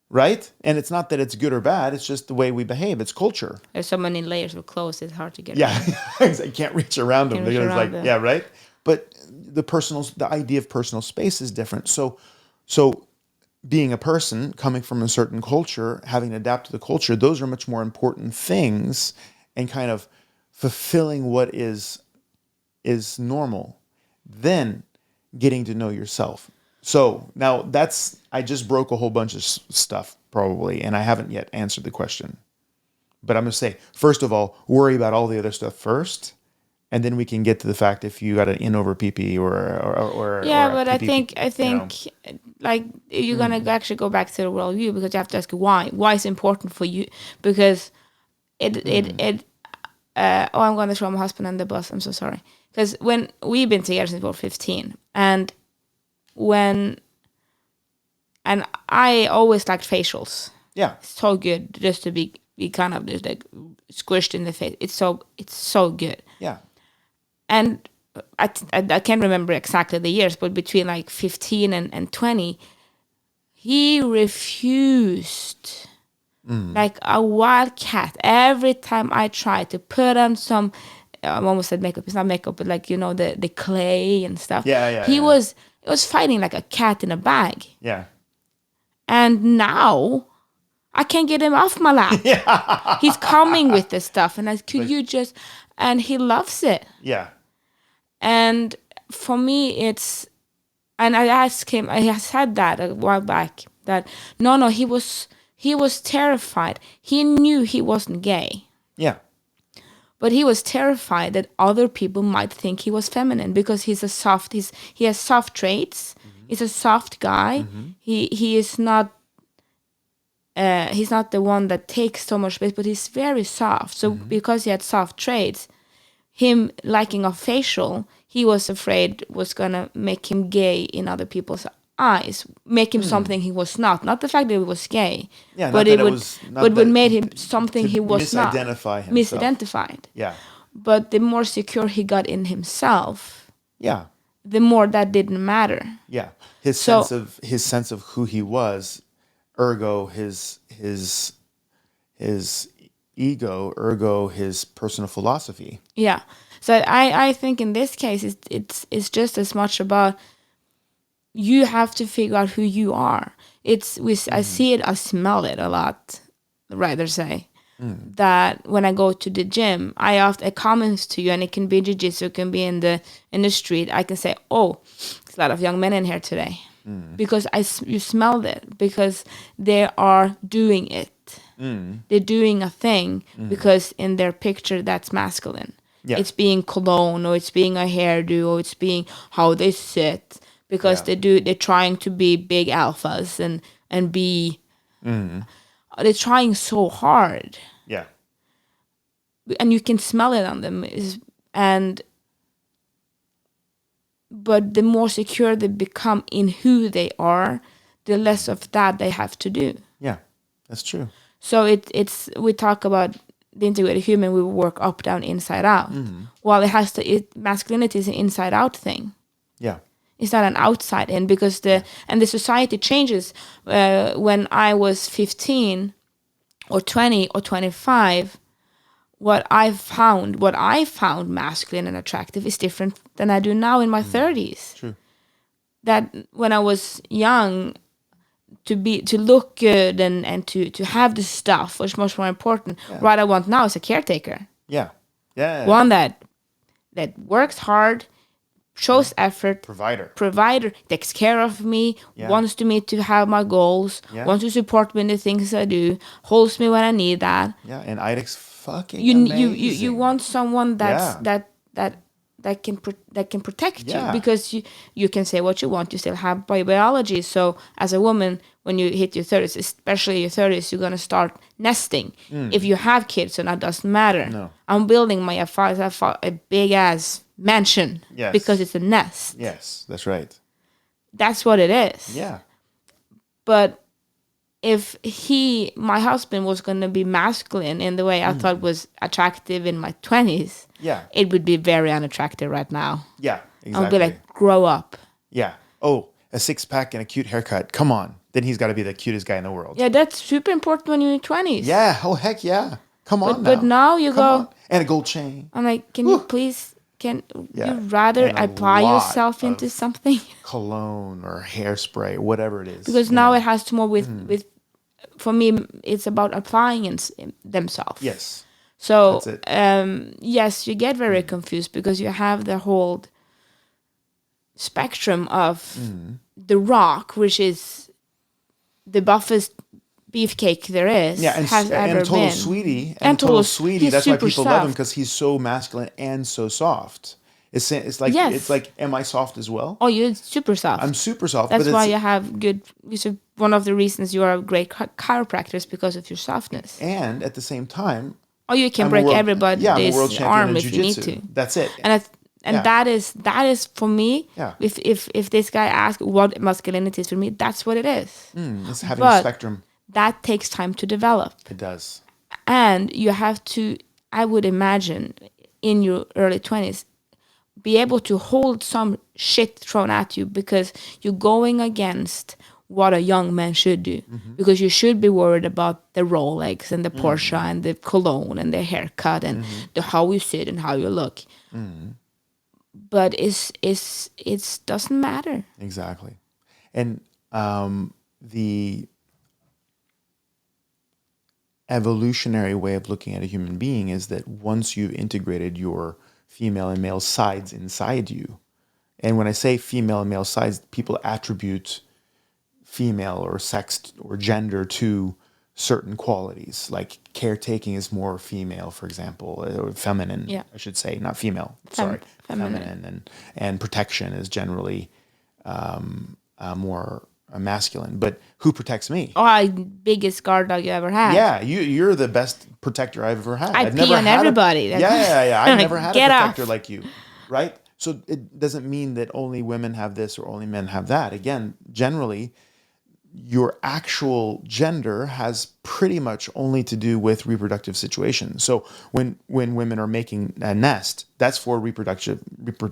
right? And it's not that it's good or bad. It's just the way we behave. It's culture. There's so many layers of clothes. It's hard to get. Yeah, I can't reach around them. They're like, them. Yeah, right. But the idea of personal space is different. So being a person coming from a certain culture, having to adapt to the culture, those are much more important things, and kind of fulfilling what is normal, than getting to know yourself. So now I just broke a whole bunch of stuff probably, and I haven't yet answered the question. But I'm going to say, first of all, worry about all the other stuff first, and then we can get to the fact if you got an in over PP or yeah. Or but PP, I think like you're gonna actually go back to the worldview, because you have to ask why. Why is important for you? Because I'm gonna throw my husband on the bus. I'm so sorry. Because when we've been together since we were 15, and I always liked facials. Yeah, it's so good just to be kind of just like squished in the face. It's so good. Yeah. And I can't remember exactly the years, but between like 15 and 20, he refused like a wild cat. Every time I tried to put on some, I almost said makeup. It's not makeup, but like, the clay and stuff. Yeah. He was fighting like a cat in a bag. Yeah. And now I can't get him off my lap. Yeah. He's coming with this stuff, and and he loves it. Yeah. And for me, and I asked him, I said that a while back, that no, he was terrified. He knew he wasn't gay. Yeah. But he was terrified that other people might think he was feminine, because he has soft traits. Mm-hmm. He's a soft guy. Mm-hmm. He is not, he's not the one that takes so much space, but he's very soft. So because he had soft traits, him liking a facial, he was afraid was gonna make him gay in other people's eyes, make him something he was not. Not the fact that he was gay, but it would make him something he was not. Misidentified. Yeah. But the more secure he got in himself, yeah, the more that didn't matter. Yeah, his sense of who he was, ergo his ego, ergo his personal philosophy. Yeah. So I think in this case it's just as much about, you have to figure out who you are. I see it, I smell it a lot, rather say. That when I go to the gym, I often comments to you, and it can be jiu-jitsu, it can be in the street. I can say, oh, there's a lot of young men in here today, because you smelled it, because they are doing it. They're doing a thing because in their picture that's masculine. Yeah. It's being cologne, or it's being a hairdo, or it's being how they sit, because they're trying to be big alphas and be. They're trying so hard. Yeah. And you can smell it on them. But the more secure they become in who they are, the less of that they have to do. Yeah, that's true. So we talk about the integrated human, we work up, down, inside out. Well, masculinity is an inside out thing. Yeah. It's not an outside in, because the society changes. When I was 15 or 20 or 25, what I found masculine and attractive is different than I do now in my 30s. True. that when I was young, to look good and to have the stuff was much more important. Yeah. What I want now is a caretaker. Yeah. Yeah. One that works hard, shows effort, provider, takes care of me, wants me to have my goals, wants to support me in the things I do, holds me when I need that. Yeah, and Idic's fucking You amazing. you want someone that can protect you, because you can say what you want. You still have biology. So as a woman, when you hit your 30s, especially your 30s, you're gonna start nesting. If you have kids, and that doesn't matter. No. I'm building my a big ass mansion because it's a nest. Yes, that's right. That's what it is. Yeah. But if my husband was going to be masculine in the way I thought was attractive in my 20s, it would be very unattractive right now. Yeah, exactly. I would be like, grow up. Yeah. Oh, a 6-pack and a cute haircut. Come on. Then he's got to be the cutest guy in the world. Yeah, that's super important when you're in your 20s. Yeah. Oh, heck yeah. Come on now. But now you Come go... on. And a gold chain. I'm like, can you please... Can you rather apply yourself into something? Cologne or hairspray, whatever it is. Because now it has to more with... For me, it's about applying themselves. Yes. So, yes, you get very confused because you have the whole spectrum of The Rock, which is the buffest beefcake there is. Yeah, and Total Sweetie. And Total Sweetie, that's why people love him, because he's so masculine and so soft. It's like, am I soft as well? Oh, you're super soft. I'm super soft. That's why you have good... One of the reasons you are a great chiropractor is because of your softness. And at the same time... Oh, you can break everybody's arm if you need to. That's it. And that is for me. Yeah. If this guy asks what masculinity is for me, that's what it is. It's having a spectrum. That takes time to develop. It does. And you have to, I would imagine, in your early 20s, be able to hold some shit thrown at you because you're going against what a young man should do. Because you should be worried about the Rolex and the Porsche and the cologne and the haircut and the how you sit and how you look. But it doesn't matter. Exactly. And the evolutionary way of looking at a human being is that once you've integrated your female and male sides inside you, and when I say female and male sides, people attribute female or sex or gender to certain qualities, like caretaking is more female, for example, or feminine, I should say, not female, feminine, and protection is generally more masculine. But who protects me? Oh, biggest guard dog you ever had. Yeah, you're the best protector I've ever had. I pee on everybody. Yeah. I've never had a protector like you, right? So it doesn't mean that only women have this or only men have that. Again, generally, your actual gender has pretty much only to do with reproductive situations. So when women are making a nest, that's for reproductive.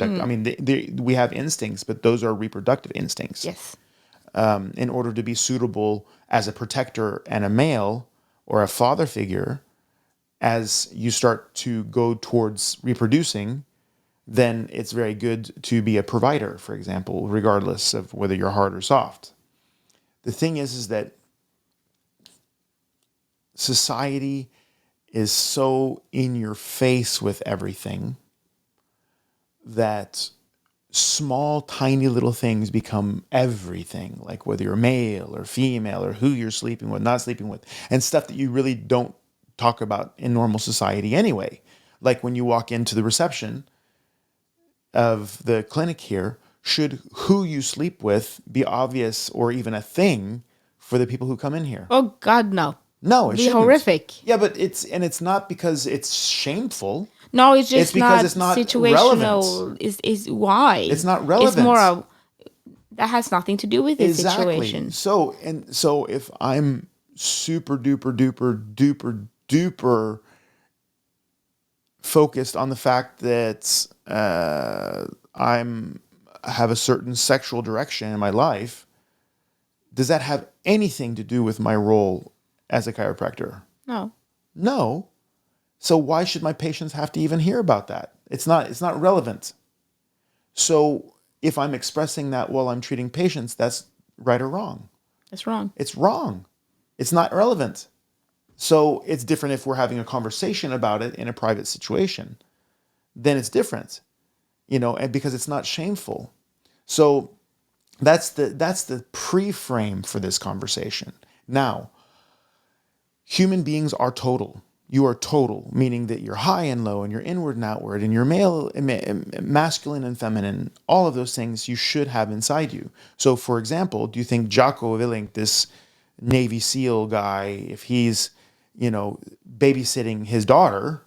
I mean, we have instincts, but those are reproductive instincts. Yes. In order to be suitable as a protector and a male or a father figure, as you start to go towards reproducing, then it's very good to be a provider, for example, regardless of whether you're hard or soft. The thing is that society is so in your face with everything that small, tiny little things become everything, like whether you're male or female or who you're sleeping with, not sleeping with, and stuff that you really don't talk about in normal society anyway. Like when you walk into the reception of the clinic here, should who you sleep with be obvious or even a thing for the people who come in here? Oh, God, no. No, it be shouldn't. Horrific. Yeah, but it's not because it's shameful. No, it's just because it's not situational. Relevant. Is why it's not relevant. It's more of that has nothing to do with the situation. So if I'm super duper focused on the fact that have a certain sexual direction in my life, does that have anything to do with my role as a chiropractor? No. So why should my patients have to even hear about that? It's not relevant. So if I'm expressing that while I'm treating patients, that's right or wrong. That's wrong. It's wrong. It's not relevant. So it's different if we're having a conversation about it in a private situation. Then it's different, and because it's not shameful. So that's the pre-frame for this conversation. Now, human beings are total. You are total, meaning that you're high and low, and you're inward and outward, and you're masculine and feminine. All of those things you should have inside you. So, for example, do you think Jocko Willink, this Navy SEAL guy, if he's, babysitting his daughter,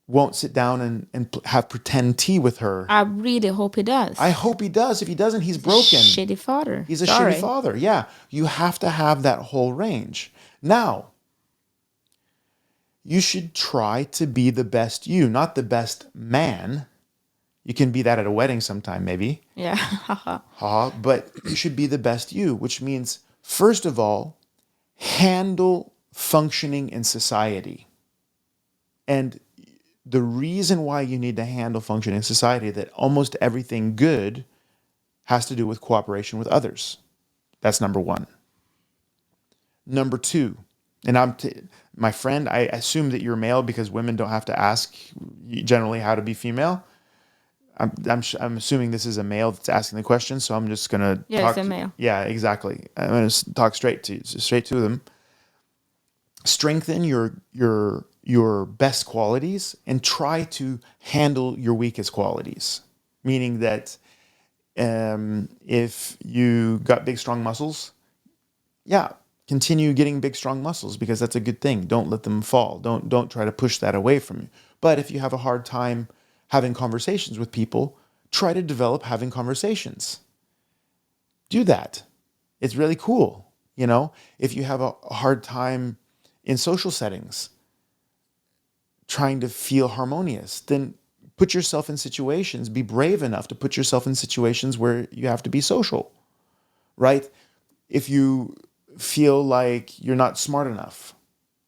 won't sit down and have pretend tea with her? I really hope he does. I hope he does. If he doesn't, he's broken. Shitty father. He's a shitty father. Yeah. You have to have that whole range. Now, you should try to be the best you, not the best man. You can be that at a wedding sometime, maybe. Yeah. But you should be the best you, which means, first of all, handle functioning in society. And the reason why you need to handle functioning in society, that almost everything good has to do with cooperation with others. That's number one. Number two, and my friend, I assume that you're male because women don't have to ask generally how to be female. I'm assuming this is a male that's asking the question, so I'm just gonna talk. It's a male. Yeah, exactly. I'm gonna talk straight to them. Strengthen your best qualities and try to handle your weakest qualities. Meaning that if you got big, strong muscles, continue getting big, strong muscles because that's a good thing. Don't let them fall. Don't try to push that away from you. But if you have a hard time having conversations with people, try to develop having conversations. Do that. It's really cool. If you have a hard time in social settings, trying to feel harmonious, then put yourself in situations, be brave enough to put yourself in situations where you have to be social, right? If you feel like you're not smart enough,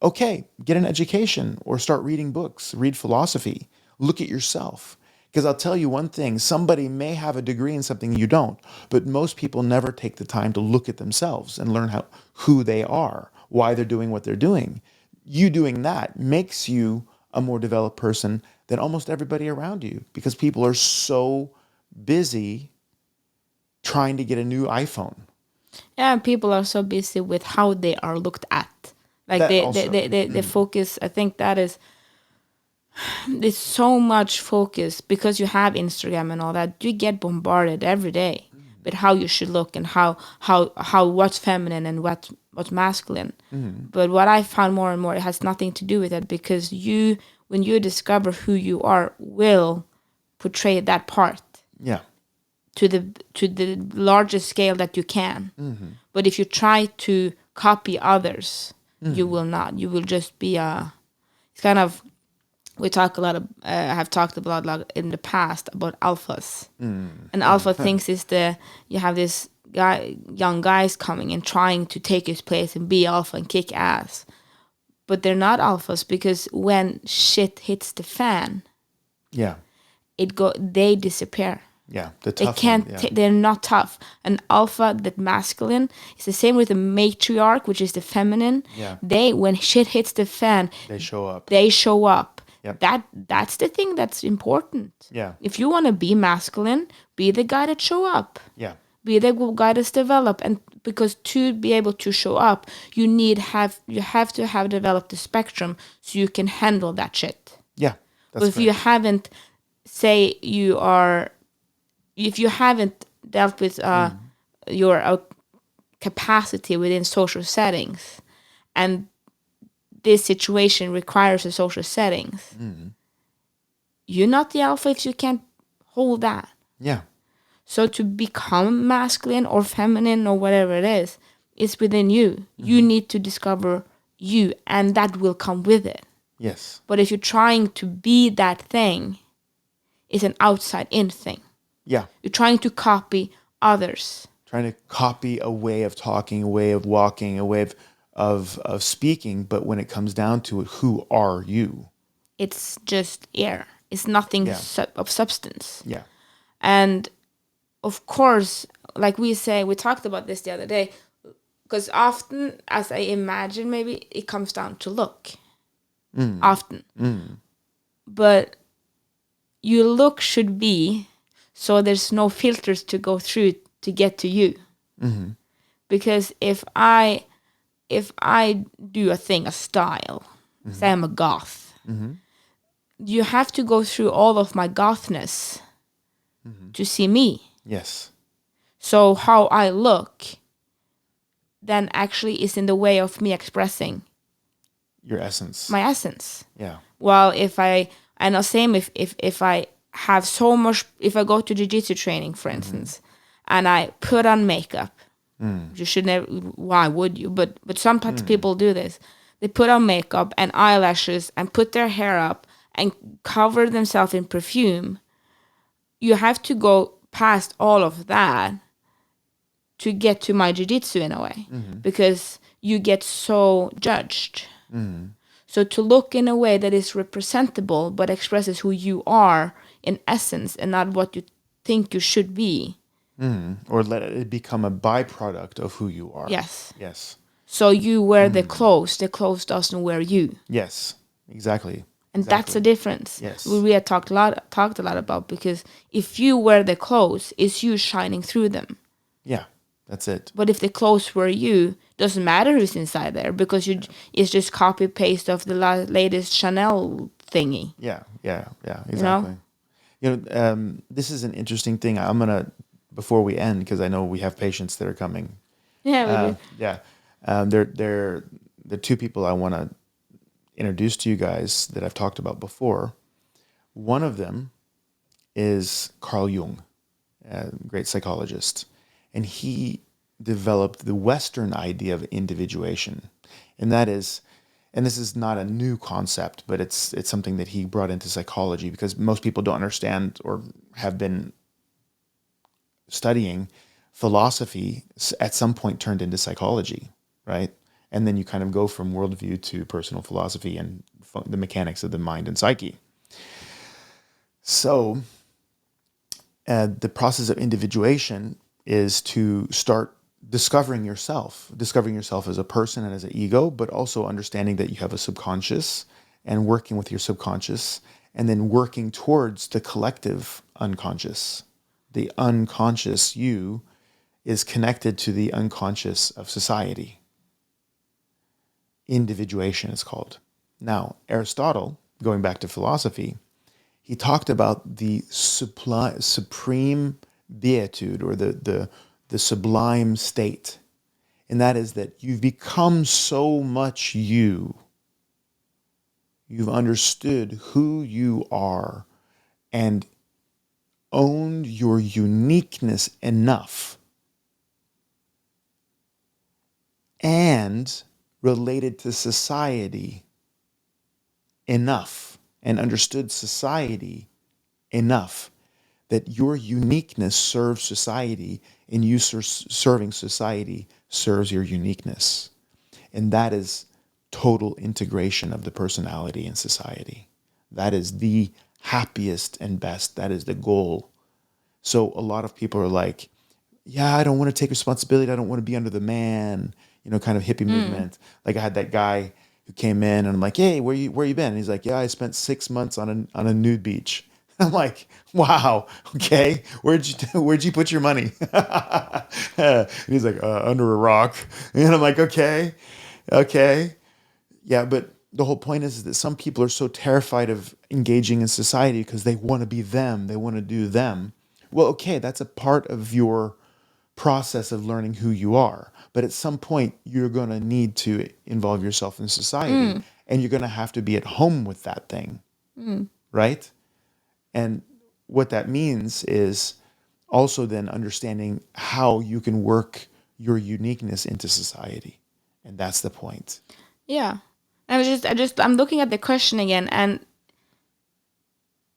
okay, get an education or start reading books, read philosophy, look at yourself. Because I'll tell you one thing, somebody may have a degree in something you don't, but most people never take the time to look at themselves and learn who they are, why they're doing what they're doing. You doing that makes you a more developed person than almost everybody around you, because people are so busy trying to get a new iPhone. Yeah, people are so busy with how they are looked at. Like they focus. I think that is, there's so much focus because you have Instagram and all that. You get bombarded every day with how you should look and how what's feminine and what's masculine. But what I found more and more, it has nothing to do with that, because when you discover who you are, will portray that part. Yeah. To the largest scale that you can. But if you try to copy others, you will not. You will just be it's kind of, we talk a lot of, I have talked about a lot in the past about alphas. And alpha thinks you have this young guys coming and trying to take his place and be alpha and kick ass. But they're not alphas, because when shit hits the fan, they disappear. Yeah, the tough they're not tough. An alpha, that masculine, is the same with the matriarch, which is the feminine. Yeah. When shit hits the fan, they show up. Yep. That's the thing that's important. Yeah. If you want to be masculine, be the guy that show up. Yeah. Be the guy that's developed. And because to be able to show up, you have to have developed the spectrum so you can handle that shit. Yeah. But if you haven't, if you haven't dealt with your capacity within social settings, and this situation requires a social settings, you're not the alpha if you can't hold that. Yeah. So to become masculine or feminine or whatever it is, it's within you. You need to discover you, and that will come with it. Yes. But if you're trying to be that thing, it's an outside-in thing. Yeah. You're trying to copy others. Trying to copy a way of talking, a way of walking, a way of speaking. But when it comes down to it, who are you? It's just air. It's nothing of substance. Yeah. And of course, like we talked about this the other day, because often, as I imagine, maybe it comes down to look. Often. But your look should be so there's no filters to go through to get to you. Because if I do a thing, a style, say I'm a goth, you have to go through all of my gothness to see me. Yes. So how I look then actually is in the way of me expressing Your essence. my essence. Yeah. Well, if I have so much, if I go to jiu-jitsu training, for instance, and I put on makeup, you should never, why would you? But sometimes people do this. They put on makeup and eyelashes and put their hair up and cover themselves in perfume. You have to go past all of that to get to my jiu-jitsu in a way, because you get so judged. So to look in a way that is representable but expresses who you are in essence and not what you think you should be. Or let it become a byproduct of who you are. Yes. Yes. So you wear the clothes doesn't wear you. Yes. Exactly. And that's the difference. Yes. We had talked a lot about, because if you wear the clothes, it's you shining through them. Yeah, that's it. But if the clothes were you, doesn't matter who's inside there, because it's just copy paste of the latest Chanel thingy. Yeah, exactly. This is an interesting thing. I'm gonna, before we end, because I know we have patients that are coming. Yeah, we do. They're the two people I want to introduce to you guys that I've talked about before. One of them is Carl Jung, a great psychologist, and he developed the Western idea of individuation, and that is, and this is not a new concept, but it's something that he brought into psychology, because most people don't understand or have been studying philosophy at some point turned into psychology, right? And then you kind of go from worldview to personal philosophy and the mechanics of the mind and psyche. So the process of individuation is to start discovering yourself as a person and as an ego, but also understanding that you have a subconscious and working with your subconscious, and then working towards the collective unconscious. The unconscious you is connected to the unconscious of society. Individuation is called. Now, Aristotle, going back to philosophy, he talked about the supreme beatitude, or the sublime state. And that is that you've become so much you. You've understood who you are and owned your uniqueness enough and related to society enough and understood society enough that your uniqueness serves society, and you serving society serves your uniqueness. And that is total integration of the personality in society. That is the happiest and best. That is the goal. So a lot of people are like, yeah, I don't want to take responsibility. I don't want to be under the man, kind of hippie movement. Like I had that guy who came in and I'm like, hey, where you been? And he's like, yeah, I spent 6 months on a nude beach. I'm like, wow, okay, where'd you put your money? And he's like, under a rock. And I'm like, okay, yeah, but the whole point is that some people are so terrified of engaging in society because they want to be them, they want to do them. Well, okay, that's a part of your process of learning who you are. But at some point, you're going to need to involve yourself in society, and you're going to have to be at home with that thing, right? And what that means is also then understanding how you can work your uniqueness into society. And that's the point. Yeah. I'm looking at the question again, and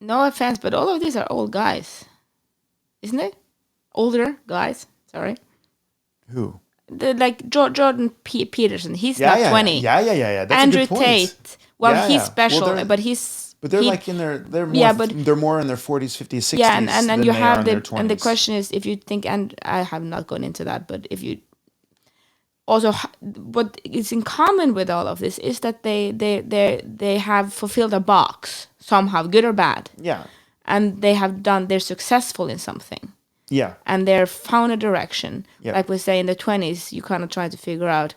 no offense, but all of these are old guys, isn't it? Older guys. Sorry. Who? Like Jordan Peterson. He's not 20. Yeah. That's Andrew a good point. Tate. Well, he's special, but he's But they're like in their they're more in their 40s, 50s, 60s. Yeah, and then you have and the question is, if you think, and I have not gone into that, but if you also, what is in common with all of this is that they have fulfilled a box somehow, good or bad. Yeah. And they're successful in something. Yeah. And they're found a direction. Yeah. Like we say, in the 20s, you kind of try to figure out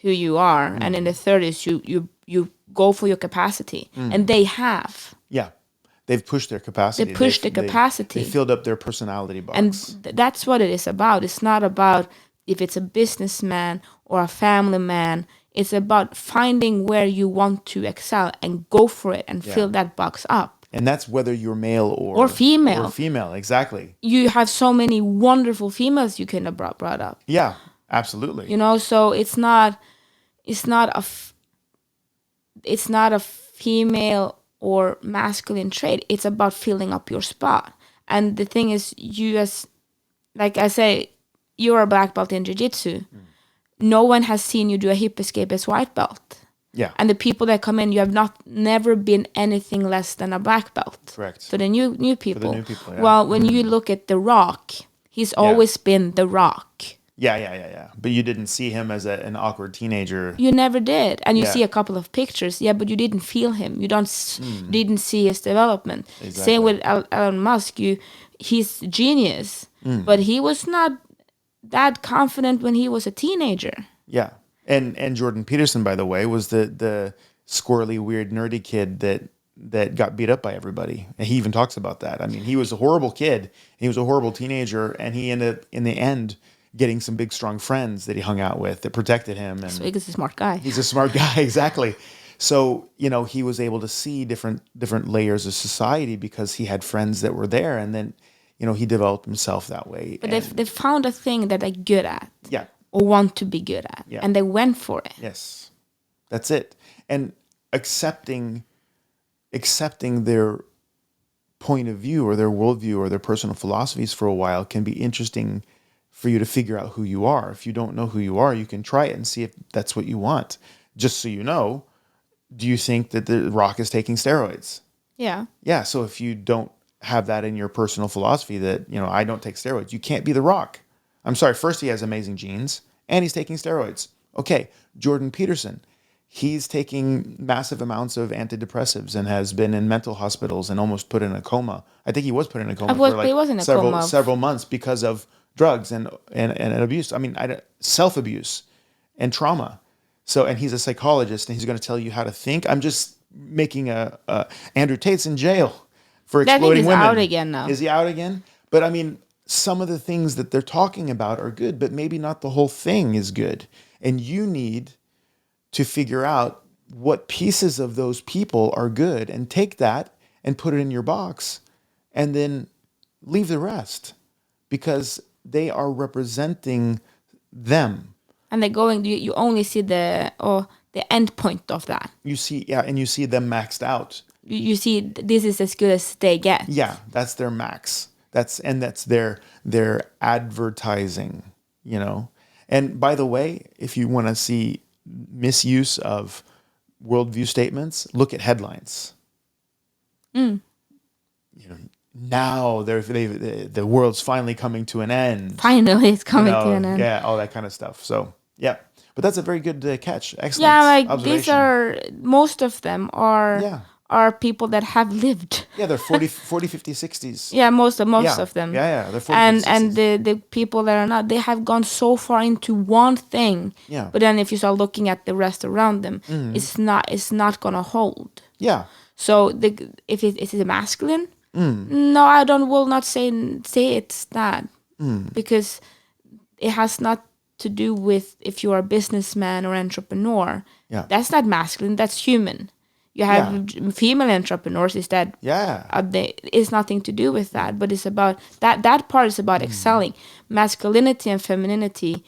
who you are, and in the 30s, you go for your capacity, and they have. Yeah. They've pushed their capacity. They pushed the capacity. They filled up their personality box. And that's what it is about. It's not about if it's a businessman or a family man. It's about finding where you want to excel and go for it and fill that box up. And that's whether you're male or female. Or female, exactly. You have so many wonderful females you can have brought up. Yeah, absolutely. You know, so it's not a female or masculine trait. It's about filling up your spot. And the thing is, you, as like I say, you're a black belt in jiu-jitsu. No one has seen you do a hip escape as white belt. Yeah. And the people that come in, you have never been anything less than a black belt. Correct. For the new people. For the new people, yeah. Well, when you look at The Rock, he's always been The Rock. Yeah. But you didn't see him as an awkward teenager. You never did. And you see a couple of pictures, but you didn't feel him. You didn't see his development. Exactly. Same with Elon Musk. He's genius, but he was not that confident when he was a teenager. Yeah. And Jordan Peterson, by the way, was the squirrely, weird, nerdy kid that got beat up by everybody. And he even talks about that. I mean, he was a horrible kid. He was a horrible teenager, and he ended up, in the end, getting some big, strong friends that he hung out with that protected him. And so he's a smart guy. He's a smart guy, exactly. So, he was able to see different layers of society because he had friends that were there, and then, he developed himself that way. But they found a thing that they're good at. Yeah. Or want to be good at. Yeah. And they went for it. Yes. That's it. And accepting their point of view or their worldview or their personal philosophies for a while can be interesting for you to figure out who you are. If you don't know who you are, you can try it and see if that's what you want. Just so you know, do you think that The Rock is taking steroids? Yeah. Yeah, so if you don't have that in your personal philosophy that, I don't take steroids, you can't be The Rock. I'm sorry, first he has amazing genes, and he's taking steroids. Okay, Jordan Peterson, he's taking massive amounts of antidepressives and has been in mental hospitals and almost put in a coma. I think he was put in a coma for several months because of drugs and abuse. I mean, self-abuse and trauma. So, and he's a psychologist, and he's going to tell you how to think. I'm just making Andrew Tate's in jail for exploiting women. Out again now. Is he out again? But I mean, some of the things that they're talking about are good, but maybe not the whole thing is good. And you need to figure out what pieces of those people are good and take that and put it in your box and then leave the rest because they are representing them. And they're going, you only see the end point of that. You see them maxed out. You see this is as good as they get. Yeah, that's their max. That's their advertising, And by the way, if you want to see misuse of worldview statements, look at headlines. Now the world's finally coming to an end. Finally, it's coming to an end. Yeah, all that kind of stuff. So yeah, but that's a very good catch. Excellent. Yeah, like observation. most of them are people that have lived. Yeah, they're 40, 50, 60s. Yeah, most of them. Yeah, they're 40, and 50, 60s. And the people that are not, they have gone so far into one thing. Yeah. But then if you start looking at the rest around them, it's not gonna hold. Yeah. So if it is masculine, no, I will not say it's that because it has not to do with if you are a businessman or entrepreneur. Yeah. That's not masculine. That's human. You have female entrepreneurs. Is that it's nothing to do with that, but it's about that part is about excelling. Masculinity and femininity,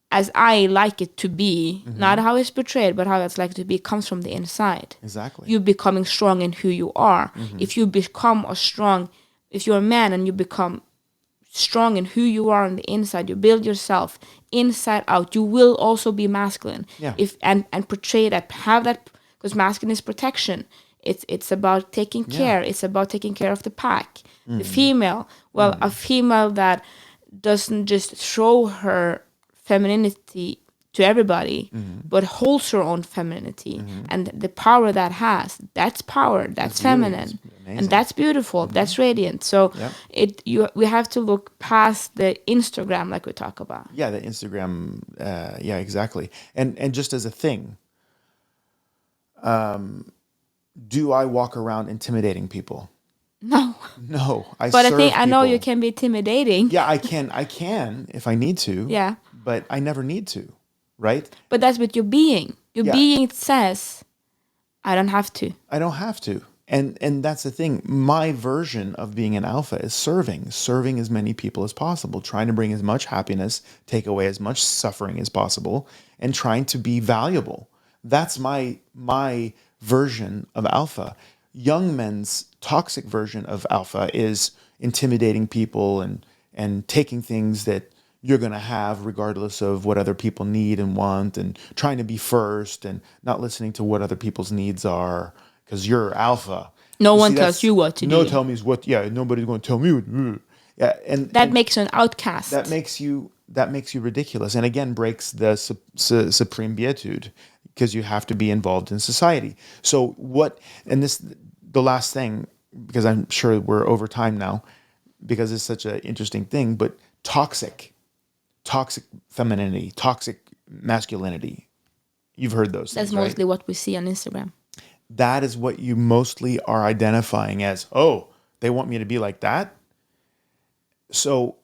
as I like it to be, not how it's portrayed, but how it's like to be, comes from the inside. Exactly. You becoming strong in who you are. If you become if you're a man and you become strong in who you are on the inside, you build yourself inside out, you will also be masculine. Yeah. And portray that, have that. Because masculine is protection. It's about taking care. It's about taking care of the pack. The female, well, a female that doesn't just show her femininity to everybody, but holds her own femininity and the power that has. That's power. That's feminine, and that's beautiful. That's radiant. So we have to look past the Instagram, like we talk about. Yeah, the Instagram. Yeah, exactly. And just as a thing, do I walk around intimidating people? No. No, But I think I know people. you can be intimidating. Yeah, I can if I need to. Yeah. But I never need to, right? But that's with your being. Your being says, I don't have to. I don't have to. And that's the thing. My version of being an alpha is serving as many people as possible, trying to bring as much happiness, take away as much suffering as possible, and trying to be valuable. That's my version of alpha. Young men's toxic version of alpha is intimidating people and taking things that you're going to have regardless of what other people need and want, and trying to be first and not listening to what other people's needs are because you're alpha. No one tells you what to do. No, tell me what. Yeah, nobody's going to tell me what. Yeah, and that makes you an outcast. That makes you ridiculous, and again breaks the supreme beatitude, because you have to be involved in society. So what? And this, the last thing, because I'm sure we're over time now, because it's such an interesting thing. But toxic femininity, toxic masculinity. You've heard those things, That's mostly what we see on Instagram. That is what you mostly are identifying as, oh, they want me to be like that. So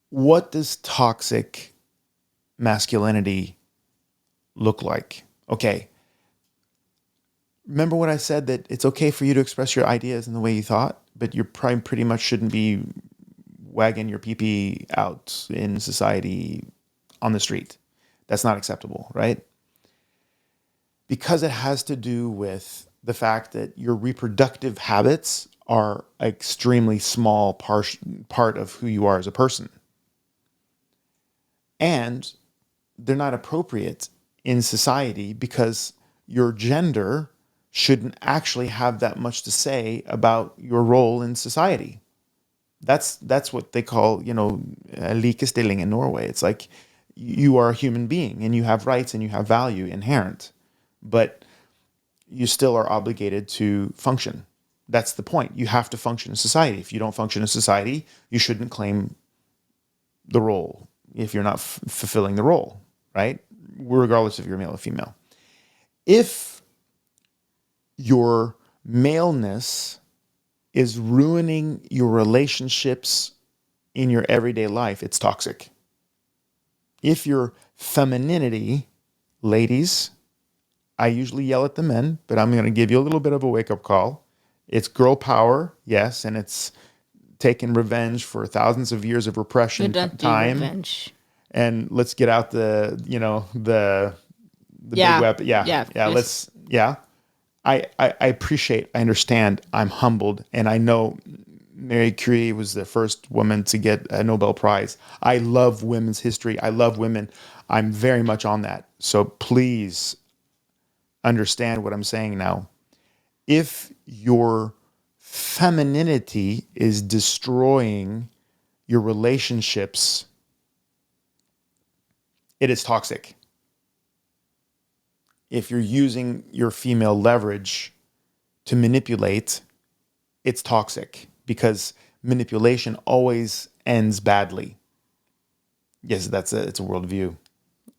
what does toxic masculinity look like? Okay. Remember what I said, that it's okay for you to express your ideas in the way you thought, but you pretty much shouldn't be wagging your pee-pee out in society on the street. That's not acceptable, right? Because it has to do with the fact that your reproductive habits are an extremely small part of who you are as a person. And they're not appropriate in society because your gender shouldn't actually have that much to say about your role in society. That's what they call, likestilling in Norway. It's like you are a human being and you have rights and you have value inherent, but you still are obligated to function. That's the point. You have to function in society. If you don't function in society, you shouldn't claim the role if you're not fulfilling the role, right? Regardless if you're male or female. If your maleness is ruining your relationships in your everyday life, it's toxic. If your femininity, ladies, I usually yell at the men, but I'm going to give you a little bit of a wake-up call. It's girl power, yes, and it's taking revenge for thousands of years of repression time. Revenge. And let's get out the big weapon. I appreciate, I understand, I'm humbled, and I know Marie Curie was the first woman to get a Nobel Prize. I love women's history. I love women. I'm very much on that. So please understand what I'm saying now. If your femininity is destroying your relationships, it is toxic. If you're using your female leverage to manipulate, it's toxic, because manipulation always ends badly. Yes, it's a worldview.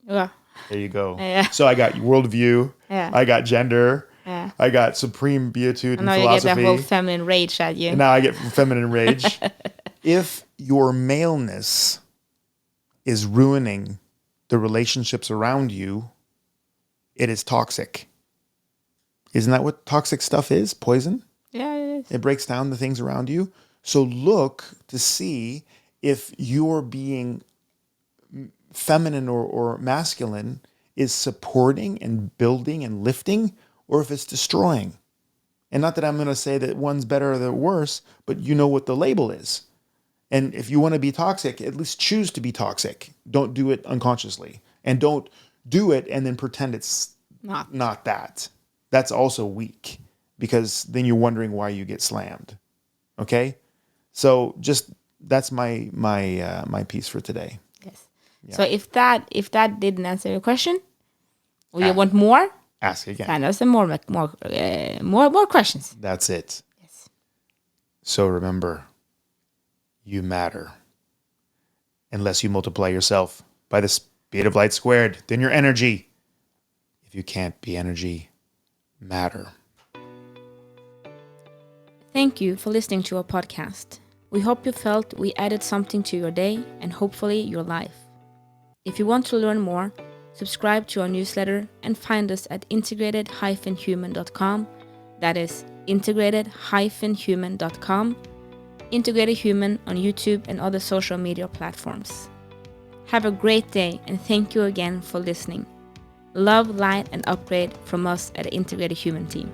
Yeah. There you go. Yeah. So I got worldview. Yeah. I got gender. Yeah. I got supreme beatitude and now philosophy. You get the whole feminine rage at you. And now I get feminine rage. If your maleness is ruining the relationships around you, it is toxic. Isn't that what toxic stuff is? Poison? Yeah, it is. It breaks down the things around you. So look to see if you're being feminine or masculine is supporting and building and lifting, or if it's destroying. And not that I'm going to say that one's better or the worse, but you know what the label is. And if you want to be toxic, at least choose to be toxic. Don't do it unconsciously. And don't do it and then pretend it's not that. That's also weak. because then you're wondering why you get slammed. Okay? So just that's my piece for today. Yes. Yeah. So if that didn't answer your question, or you want more, ask again. Send us some more questions. That's it. Yes. So remember, you matter. Unless you multiply yourself by the speed of light squared, then your energy. If you can't be energy, matter. Thank you for listening to our podcast. We hope you felt we added something to your day and hopefully your life. If you want to learn more, subscribe to our newsletter and find us at integrated-human.com. That is integrated-human.com. Integrated Human on YouTube and other social media platforms. Have a great day and thank you again for listening. Love, light, and upgrade from us at the Integrated Human team.